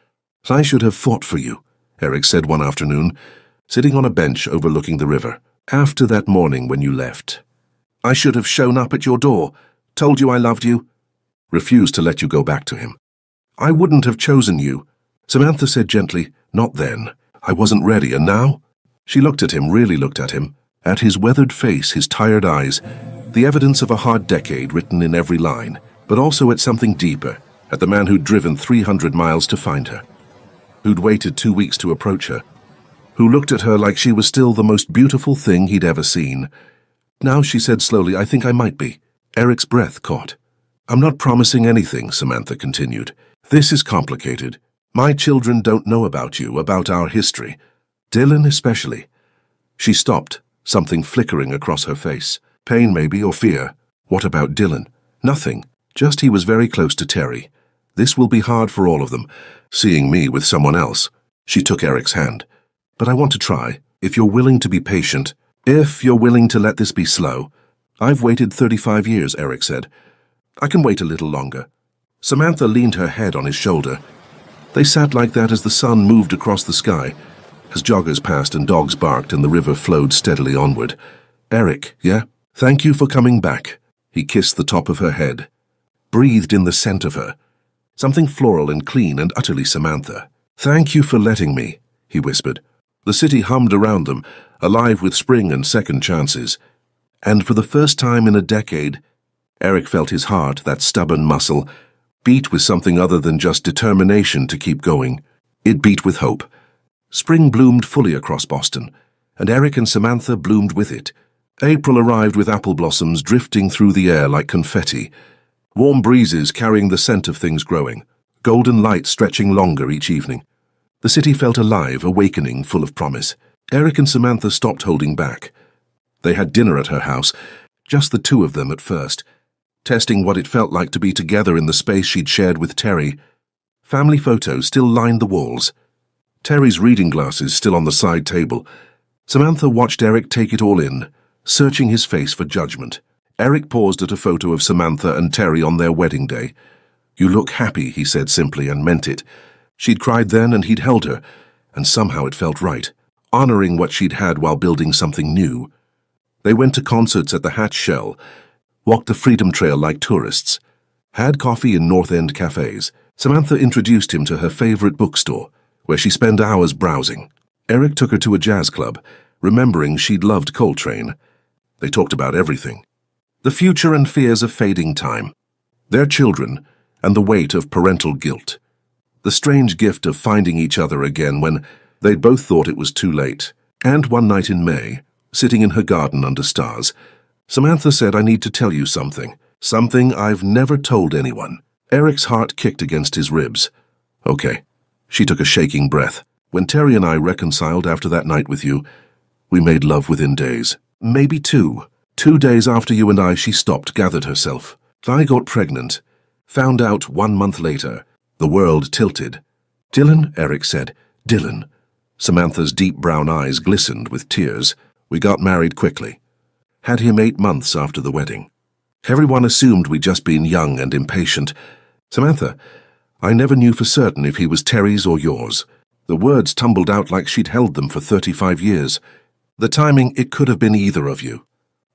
S2: "I should have fought for you," Eric said one afternoon, sitting on a bench overlooking the river. "After that morning when you left. I should have shown up at your door, told you I loved you, refused to let you go back to him. I wouldn't have chosen you." Samantha said gently, "Not then. I wasn't ready, and now?" She looked at him, really looked at him, at his weathered face, his tired eyes, the evidence of a hard decade written in every line, but also at something deeper, at the man who'd driven 300 miles to find her, who'd waited 2 weeks to approach her, who looked at her like she was still the most beautiful thing he'd ever seen. "Now," she said slowly, "I think I might be." Eric's breath caught. "I'm not promising anything," Samantha continued. "This is complicated. My children don't know about you, about our history. Dylan especially." She stopped, something flickering across her face. Pain maybe, or fear. "What about Dylan?" "Nothing. Just he was very close to Terry. This will be hard for all of them, seeing me with someone else. She took Eric's hand. But I want to try, if you're willing to be patient, if you're willing to let this be slow. I've waited 35 years, Eric said. I can wait a little longer. Samantha leaned her head on his shoulder. They sat like that as the sun moved across the sky, as joggers passed and dogs barked and the river flowed steadily onward. Eric, yeah? Thank you for coming back. He kissed the top of her head, breathed in the scent of her, something floral and clean and utterly Samantha. Thank you for letting me, he whispered. The city hummed around them, alive with spring and second chances. And for the first time in a decade, Eric felt his heart, that stubborn muscle, beat with something other than just determination to keep going. It beat with hope. Spring bloomed fully across Boston, and Eric and Samantha bloomed with it. April arrived with apple blossoms drifting through the air like confetti, warm breezes carrying the scent of things growing, golden light stretching longer each evening. The city felt alive, awakening, full of promise. Eric and Samantha stopped holding back. They had dinner at her house, just the two of them at first, testing what it felt like to be together in the space she'd shared with Terry. Family photos still lined the walls. Terry's reading glasses still on the side table. Samantha watched Eric take it all in, searching his face for judgment. Eric paused at a photo of Samantha and Terry on their wedding day. You look happy, he said simply, and meant it. She'd cried then and he'd held her, and somehow it felt right, honoring what she'd had while building something new. They went to concerts at the Hatch Shell, walked the Freedom Trail like tourists, had coffee in North End cafes. Samantha introduced him to her favorite bookstore, where she spent hours browsing. Eric took her to a jazz club, remembering she'd loved Coltrane. They talked about everything. The future and fears of fading time, their children, and the weight of parental guilt. The strange gift of finding each other again when they'd both thought it was too late. And one night in May, sitting in her garden under stars, Samantha said, I need to tell you something. Something I've never told anyone. Eric's heart kicked against his ribs. Okay. She took a shaking breath. When Terry and I reconciled after that night with you, we made love within days. Maybe 2. 2 days after you and I, she stopped, gathered herself. I got pregnant. Found out 1 month later. The world tilted. Dylan, Eric said. Dylan. Samantha's deep brown eyes glistened with tears. We got married quickly. Had him 8 months after the wedding. Everyone assumed we'd just been young and impatient. Samantha, I never knew for certain if he was Terry's or yours. The words tumbled out like she'd held them for 35 years. The timing, it could have been either of you.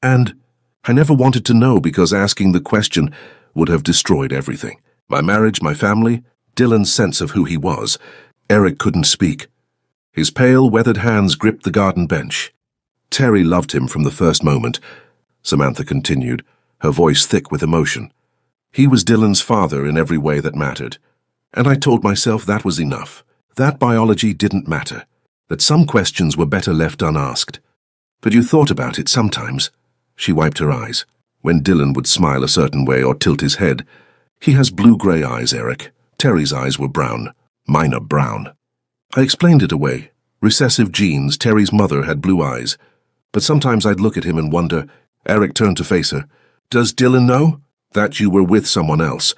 S2: And I never wanted to know because asking the question would have destroyed everything. My marriage, my family, Dylan's sense of who he was. Eric couldn't speak. His pale, weathered hands gripped the garden bench. Terry loved him from the first moment, Samantha continued, her voice thick with emotion. He was Dylan's father in every way that mattered. And I told myself that was enough. That biology didn't matter. That some questions were better left unasked. But you thought about it sometimes. She wiped her eyes. When Dylan would smile a certain way or tilt his head. He has blue-gray eyes, Eric. Terry's eyes were brown. Mine are brown. I explained it away. Recessive genes, Terry's mother had blue eyes. But sometimes I'd look at him and wonder. Eric turned to face her. Does Dylan know? That you were with someone else?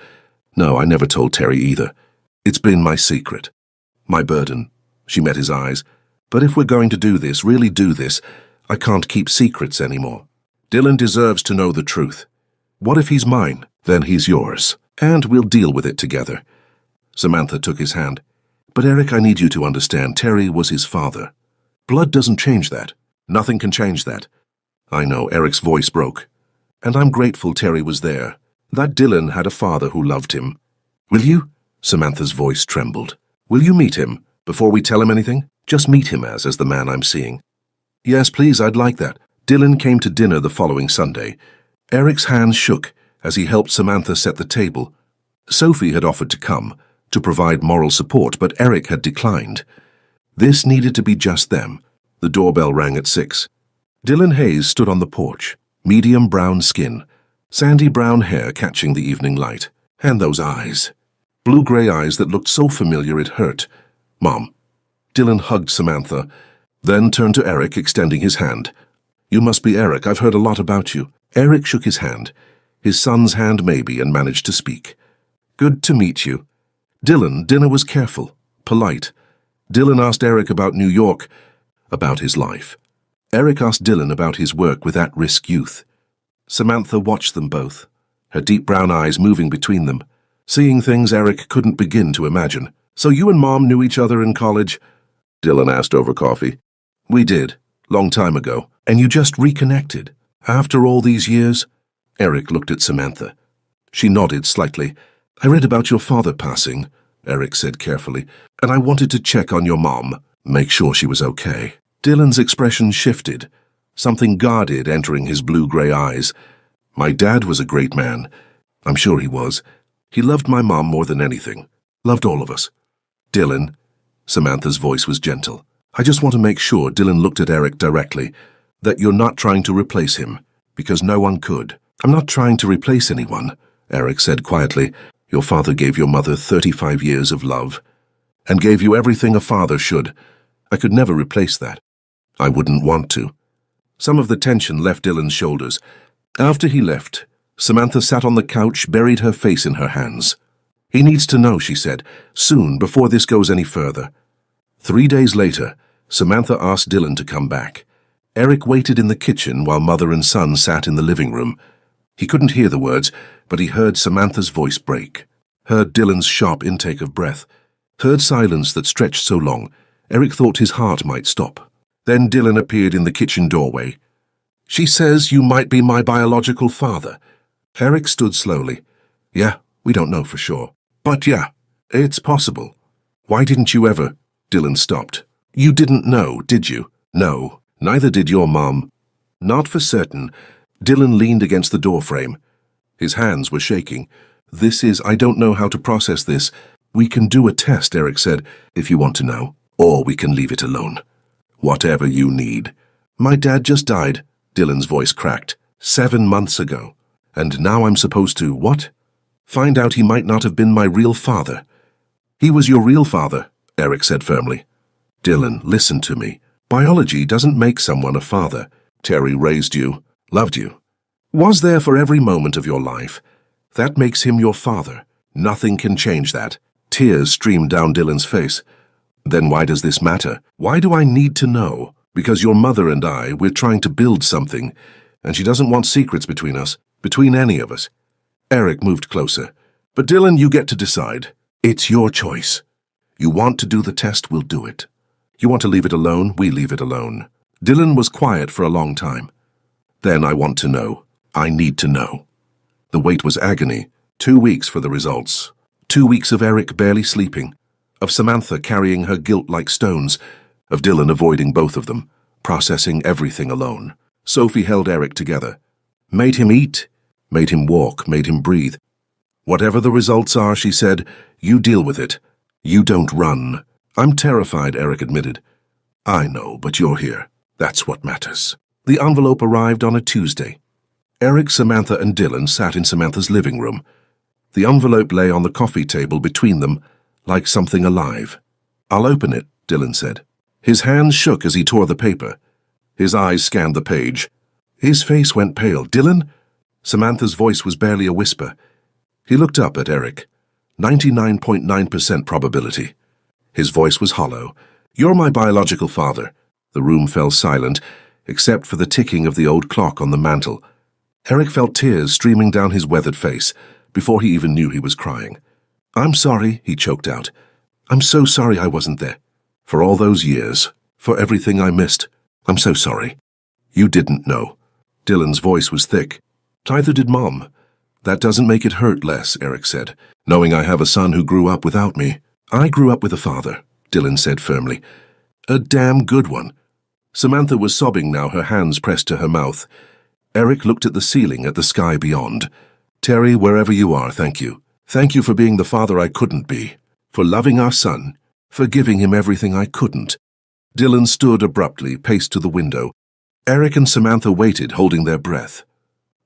S2: No, I never told Terry either. It's been my secret. My burden. She met his eyes. But if we're going to do this, really do this, I can't keep secrets anymore. Dylan deserves to know the truth. What if he's mine? Then he's yours. And we'll deal with it together. Samantha took his hand. But Eric, I need you to understand, Terry was his father. Blood doesn't change that. Nothing can change that. I know, Eric's voice broke. And I'm grateful Terry was there. That Dylan had a father who loved him. Will you? Samantha's voice trembled. Will you meet him, before we tell him anything? Just meet him as the man I'm seeing. Yes, please, I'd like that. Dylan came to dinner the following Sunday. Eric's hands shook as he helped Samantha set the table. Sophie had offered to come, to provide moral support, but Eric had declined. This needed to be just them. The doorbell rang at 6. Dylan Hayes stood on the porch, medium brown skin, sandy brown hair catching the evening light. And those eyes. Blue-gray eyes that looked so familiar it hurt. Mom. Dylan hugged Samantha, then turned to Eric, extending his hand. You must be Eric. I've heard a lot about you. Eric shook his hand. his son's hand maybe, and managed to speak. "Good to meet you." Dylan. Dinner was careful, polite. Dylan asked Eric about New York, about his life. Eric asked Dylan about his work with at-risk youth. Samantha watched them both, her deep brown eyes moving between them, seeing things Eric couldn't begin to imagine. "So you and Mom knew each other in college?" Dylan asked over coffee. "We did, long time ago. And you just reconnected, after all these years?" Eric looked at Samantha. She nodded slightly. "I read about your father passing," Eric said carefully, "and I wanted to check on your mom, make sure she was okay." Dylan's expression shifted, something guarded entering his blue-gray eyes. "My dad was a great man. I'm sure he was. He loved my mom more than anything. Loved all of us." "Dylan," Samantha's voice was gentle. "I just want to make sure," Dylan looked at Eric directly, "that you're not trying to replace him, because no one could." "I'm not trying to replace anyone," Eric said quietly. "Your father gave your mother 35 years of love, and gave you everything a father should. I could never replace that. I wouldn't want to." Some of the tension left Dylan's shoulders. After he left, Samantha sat on the couch, buried her face in her hands. "He needs to know," she said, "soon, before this goes any further." 3 days later, Samantha asked Dylan to come back. Eric waited in the kitchen while mother and son sat in the living room. He couldn't hear the words, but he heard Samantha's voice break, heard Dylan's sharp intake of breath, heard silence that stretched so long, Eric thought his heart might stop. Then Dylan appeared in the kitchen doorway. "She says you might be my biological father." Eric stood slowly. "Yeah, we don't know for sure. But yeah, it's possible." "Why didn't you ever?" Dylan stopped. "You didn't know, did you?" "No, neither did your mom." "Not for certain." Dylan leaned against the doorframe. His hands were shaking. I don't know how to process this. "We can do a test," Eric said, "if you want to know. Or we can leave it alone. Whatever you need." "My dad just died," Dylan's voice cracked. 7 months ago. And now I'm supposed to, what? Find out he might not have been my real father." "He was your real father," Eric said firmly. "Dylan, listen to me. Biology doesn't make someone a father. Terry raised you, loved you, was there for every moment of your life. That makes him your father. Nothing can change that." Tears streamed down Dylan's face. "Then why does this matter? Why do I need to know? Because your mother and we're trying to build something, and she doesn't want secrets between us, between any of us." Eric moved closer. "But Dylan, you get to decide. It's your choice. You want to do the test, we'll do it. You want to leave it alone, we leave it alone." Dylan was quiet for a long time. "Then I want to know. I need to know." The wait was agony. 2 weeks for the results. 2 weeks of Eric barely sleeping, of Samantha carrying her guilt like stones, of Dylan avoiding both of them, processing everything alone. Sophie held Eric together, made him eat, made him walk, made him breathe. "Whatever the results are," she said, "you deal with it. You don't run." "I'm terrified," Eric admitted. "I know, but you're here. That's what matters." The envelope arrived on a Tuesday. Eric, Samantha, and Dylan sat in Samantha's living room. The envelope lay on the coffee table between them, like something alive. "I'll open it," Dylan said. His hands shook as he tore the paper. His eyes scanned the page. His face went pale. "Dylan?" Samantha's voice was barely a whisper. He looked up at Eric. 99.9% probability. His voice was hollow. "You're my biological father." The room fell silent, except for the ticking of the old clock on the mantel. Eric felt tears streaming down his weathered face before he even knew he was crying. "I'm sorry," he choked out. "I'm so sorry I wasn't there. For all those years, for everything I missed. I'm so sorry." "You didn't know." Dylan's voice was thick. "Neither did Mom." "That doesn't make it hurt less," Eric said, "knowing I have a son who grew up without me." "I grew up with a father," Dylan said firmly. "A damn good one." Samantha was sobbing now, her hands pressed to her mouth. Eric looked at the ceiling, at the sky beyond. "Terry, wherever you are, thank you. Thank you for being the father I couldn't be, for loving our son, for giving him everything I couldn't." Dylan stood abruptly, paced to the window. Eric and Samantha waited, holding their breath.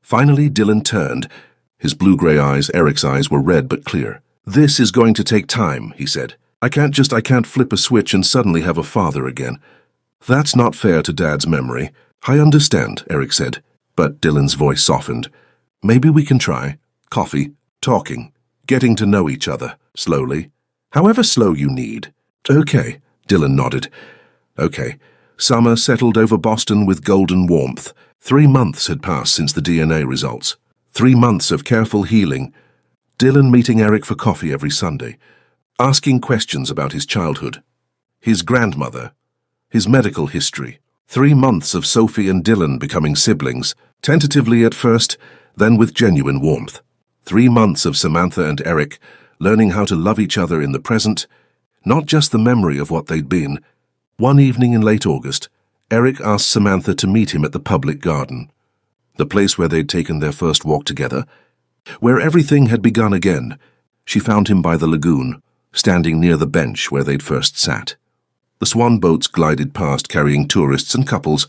S2: Finally, Dylan turned. His blue-gray eyes, Eric's eyes, were red but clear. "This is going to take time," he said. I can't flip a switch and suddenly have a father again. That's not fair to Dad's memory." "I understand," Eric said, but Dylan's voice softened. Maybe we can try coffee, talking, getting to know each other, slowly. However slow you need. Okay, Dylan nodded. Okay. Summer settled over Boston with golden warmth. 3 months had passed since the DNA results. 3 months of careful healing. Dylan meeting Eric for coffee every Sunday, asking questions about his childhood, his grandmother, his medical history. 3 months of Sophie and Dylan becoming siblings, tentatively at first, then with genuine warmth. 3 months of Samantha and Eric learning how to love each other in the present, not just the memory of what they'd been. One evening in late August, Eric asked Samantha to meet him at the public garden, the place where they'd taken their first walk together, where everything had begun again. She found him by the lagoon, standing near the bench where they'd first sat. The swan boats glided past carrying tourists and couples.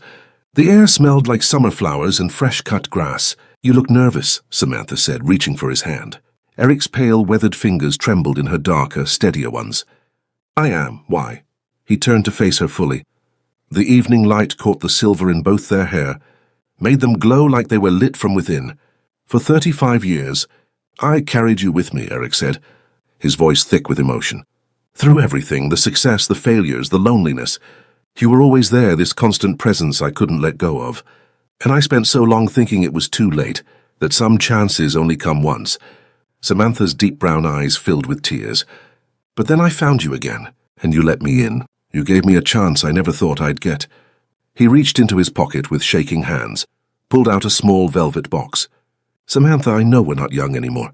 S2: The air smelled like summer flowers and fresh-cut grass. "You look nervous," Samantha said, reaching for his hand. Eric's pale, weathered fingers trembled in her darker, steadier ones. "I am. Why?" He turned to face her fully. The evening light caught the silver in both their hair, made them glow like they were lit from within. "For 35 years, I carried you with me," Eric said, his voice thick with emotion. "Through everything, the success, the failures, the loneliness. You were always there, this constant presence I couldn't let go of. And I spent so long thinking it was too late, that some chances only come once." Samantha's deep brown eyes filled with tears. "But then I found you again, and you let me in. You gave me a chance I never thought I'd get." He reached into his pocket with shaking hands, pulled out a small velvet box. "Samantha, I know we're not young anymore.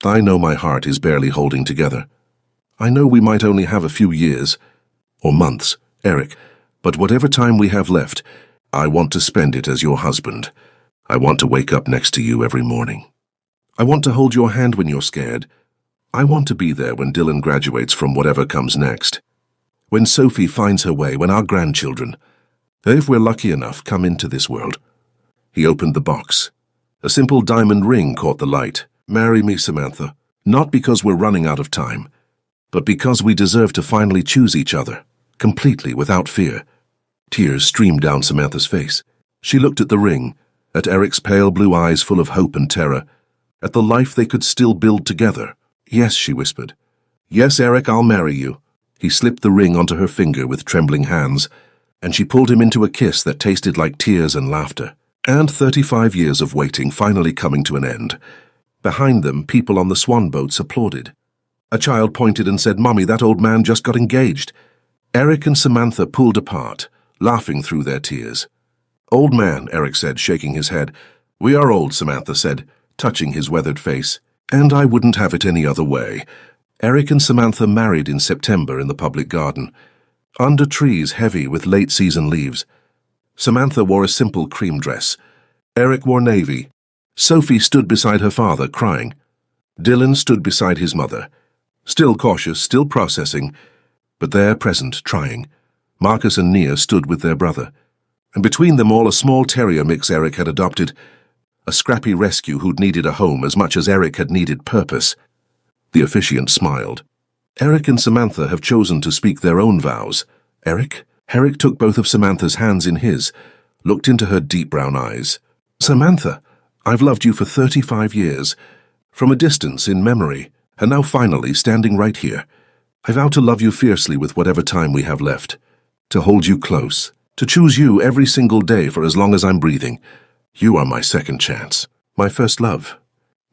S2: I know my heart is barely holding together. I know we might only have a few years, or months, Eric, but whatever time we have left, I want to spend it as your husband. I want to wake up next to you every morning. I want to hold your hand when you're scared. I want to be there when Dylan graduates from whatever comes next. When Sophie finds her way, when our grandchildren, if we're lucky enough, come into this world." He opened the box. A simple diamond ring caught the light. "Marry me, Samantha, not because we're running out of time, but because we deserve to finally choose each other, completely, without fear." Tears streamed down Samantha's face. She looked at the ring, at Eric's pale blue eyes full of hope and terror, at the life they could still build together. "Yes," she whispered. "Yes, Eric, I'll marry you." He slipped the ring onto her finger with trembling hands, and she pulled him into a kiss that tasted like tears and laughter. And 35 years of waiting finally coming to an end. Behind them, people on the swan boats applauded. A child pointed and said, "Mommy, that old man just got engaged." Eric and Samantha pulled apart, laughing through their tears. "Old man," Eric said, shaking his head. "We are old," Samantha said, touching his weathered face. "And I wouldn't have it any other way." Eric and Samantha married in September in the public garden, under trees heavy with late-season leaves. Samantha wore a simple cream dress. Eric wore navy. Sophie stood beside her father, crying. Dylan stood beside his mother, still cautious, still processing, but there, present, trying. Marcus and Nia stood with their brother, and between them all a small terrier mix Eric had adopted, a scrappy rescue who'd needed a home as much as Eric had needed purpose. The officiant smiled. "Eric and Samantha have chosen to speak their own vows." "Eric?" Eric took both of Samantha's hands in his, looked into her deep brown eyes. "Samantha, I've loved you for 35 years, from a distance in memory, and now finally standing right here. I vow to love you fiercely with whatever time we have left, to hold you close, to choose you every single day for as long as I'm breathing. You are my second chance, my first love,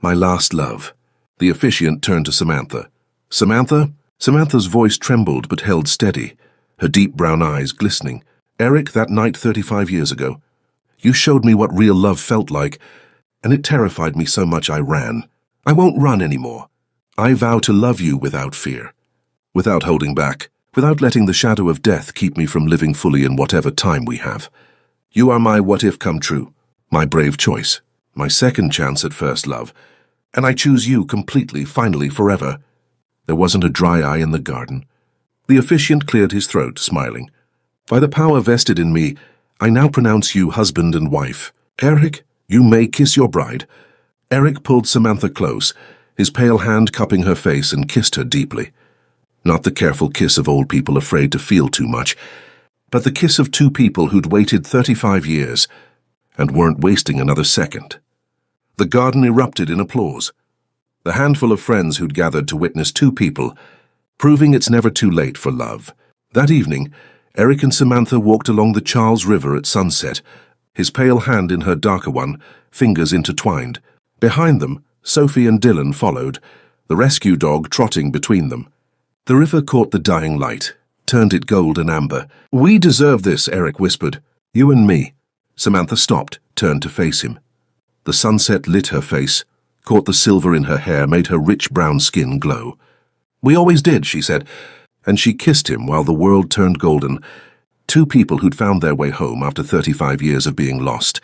S2: my last love." The officiant turned to Samantha. "Samantha?" Samantha's voice trembled but held steady, her deep brown eyes glistening. "Eric, that night 35 years ago, you showed me what real love felt like, and it terrified me so much I ran. I won't run anymore. I vow to love you without fear, without holding back, without letting the shadow of death keep me from living fully in whatever time we have. You are my what if come true, my brave choice, my second chance at first love. And I choose you completely, finally, forever." There wasn't a dry eye in the garden. The officiant cleared his throat, smiling. "By the power vested in me, I now pronounce you husband and wife. Eric, you may kiss your bride." Eric pulled Samantha close, his pale hand cupping her face, and kissed her deeply. Not the careful kiss of old people afraid to feel too much, but the kiss of two people who'd waited 35 years and weren't wasting another second. The garden erupted in applause. The handful of friends who'd gathered to witness two people, proving it's never too late for love. That evening, Eric and Samantha walked along the Charles River at sunset, his pale hand in her darker one, fingers intertwined. Behind them, Sophie and Dylan followed, the rescue dog trotting between them. The river caught the dying light, turned it gold and amber. "We deserve this," Eric whispered. "You and me." Samantha stopped, turned to face him. The sunset lit her face, caught the silver in her hair, made her rich brown skin glow. "We always did," she said, and she kissed him while the world turned golden. Two people who'd found their way home after 35 years of being lost.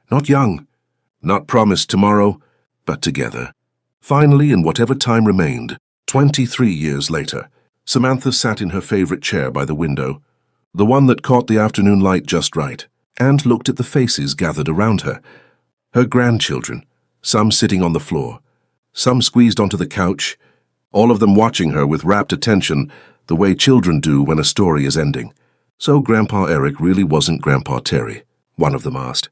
S2: Not young, not promised tomorrow, but together. Finally, in whatever time remained, 23 years later, Samantha sat in her favorite chair by the window, the one that caught the afternoon light just right, and looked at the faces gathered around her. Her grandchildren, some sitting on the floor, some squeezed onto the couch, all of them watching her with rapt attention, the way children do when a story is ending. "So Grandpa Eric really wasn't Grandpa Terry?" one of them asked.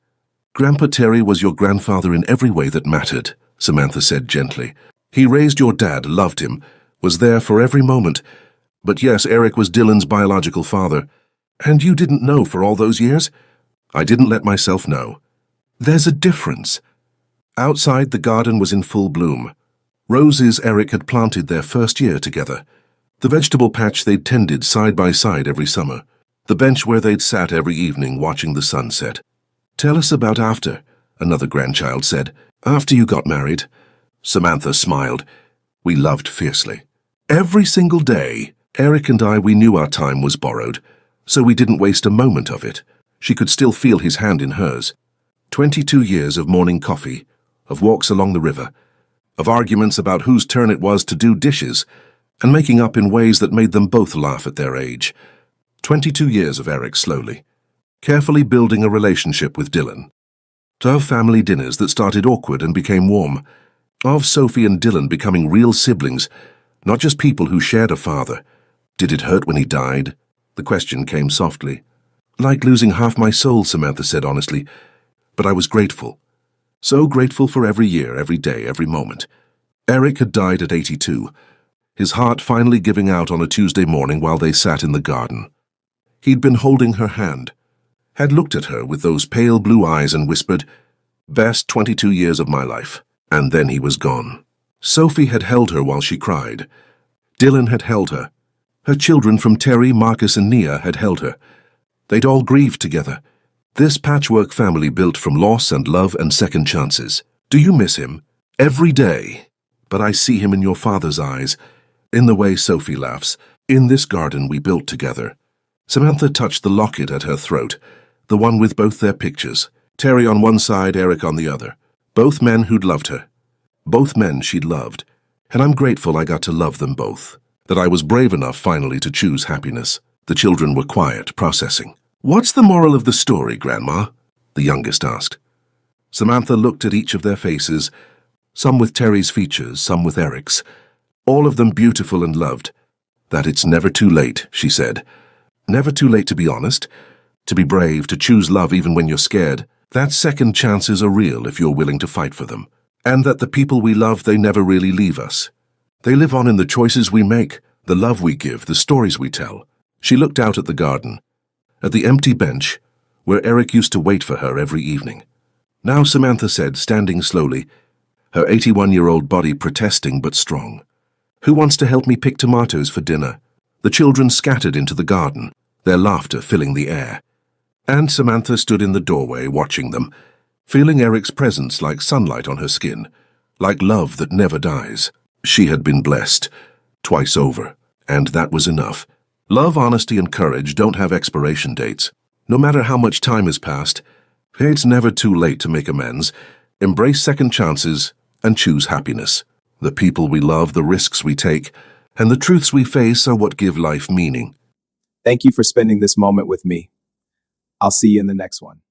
S2: "Grandpa Terry was your grandfather in every way that mattered," Samantha said gently. "He raised your dad, loved him, was there for every moment. But yes, Eric was Dylan's biological father. And you didn't know for all those years?" "I didn't let myself know." "There's a difference." Outside, the garden was in full bloom. Roses Eric had planted their first year together. The vegetable patch they'd tended side by side every summer. The bench where they'd sat every evening watching the sunset. "Tell us about after," another grandchild said. "After you got married." Samantha smiled. "We loved fiercely. Every single day, Eric and we knew our time was borrowed, so we didn't waste a moment of it." She could still feel his hand in hers. 22 years of morning coffee, of walks along the river, of arguments about whose turn it was to do dishes, and making up in ways that made them both laugh at their age. 22 years of Eric slowly, carefully building a relationship with Dylan. Of family dinners that started awkward and became warm. Of Sophie and Dylan becoming real siblings, not just people who shared a father. Did it hurt when he died? The question came softly. "Like losing half my soul," Samantha said honestly. "But I was grateful. So grateful for every year, every day, every moment." Eric had died at 82, his heart finally giving out on a Tuesday morning while they sat in the garden. He'd been holding her hand, had looked at her with those pale blue eyes and whispered, "Best 22 years of my life." And then he was gone. Sophie had held her while she cried. Dylan had held her. Her children from Terry, Marcus, and Nia had held her. They'd all grieved together. This patchwork family built from loss and love and second chances. "Do you miss him?" "Every day. But I see him in your father's eyes, in the way Sophie laughs, in this garden we built together." Samantha touched the locket at her throat, the one with both their pictures, Terry on one side, Eric on the other. Both men who'd loved her. Both men she'd loved. And I'm grateful I got to love them both, that I was brave enough finally to choose happiness. The children were quiet, processing. "What's the moral of the story, Grandma?" the youngest asked. Samantha looked at each of their faces, some with Terry's features, some with Eric's, all of them beautiful and loved. "That it's never too late," she said. "Never too late to be honest, to be brave, to choose love even when you're scared. That second chances are real if you're willing to fight for them. And that the people we love, they never really leave us. They live on in the choices we make, the love we give, the stories we tell." She looked out at the garden, at the empty bench where Eric used to wait for her every evening. "Now," Samantha said, standing slowly, her 81-year-old body protesting but strong. "Who wants to help me pick tomatoes for dinner?" The children scattered into the garden, their laughter filling the air. And Samantha stood in the doorway watching them, feeling Eric's presence like sunlight on her skin, like love that never dies. She had been blessed, twice over, and that was enough. Love, honesty, and courage don't have expiration dates. No matter how much time has passed, it's never too late to make amends, embrace second chances, and choose happiness. The people we love, the risks we take, and the truths we face are what give life meaning.
S1: Thank you for spending this moment with me. I'll see you in the next one.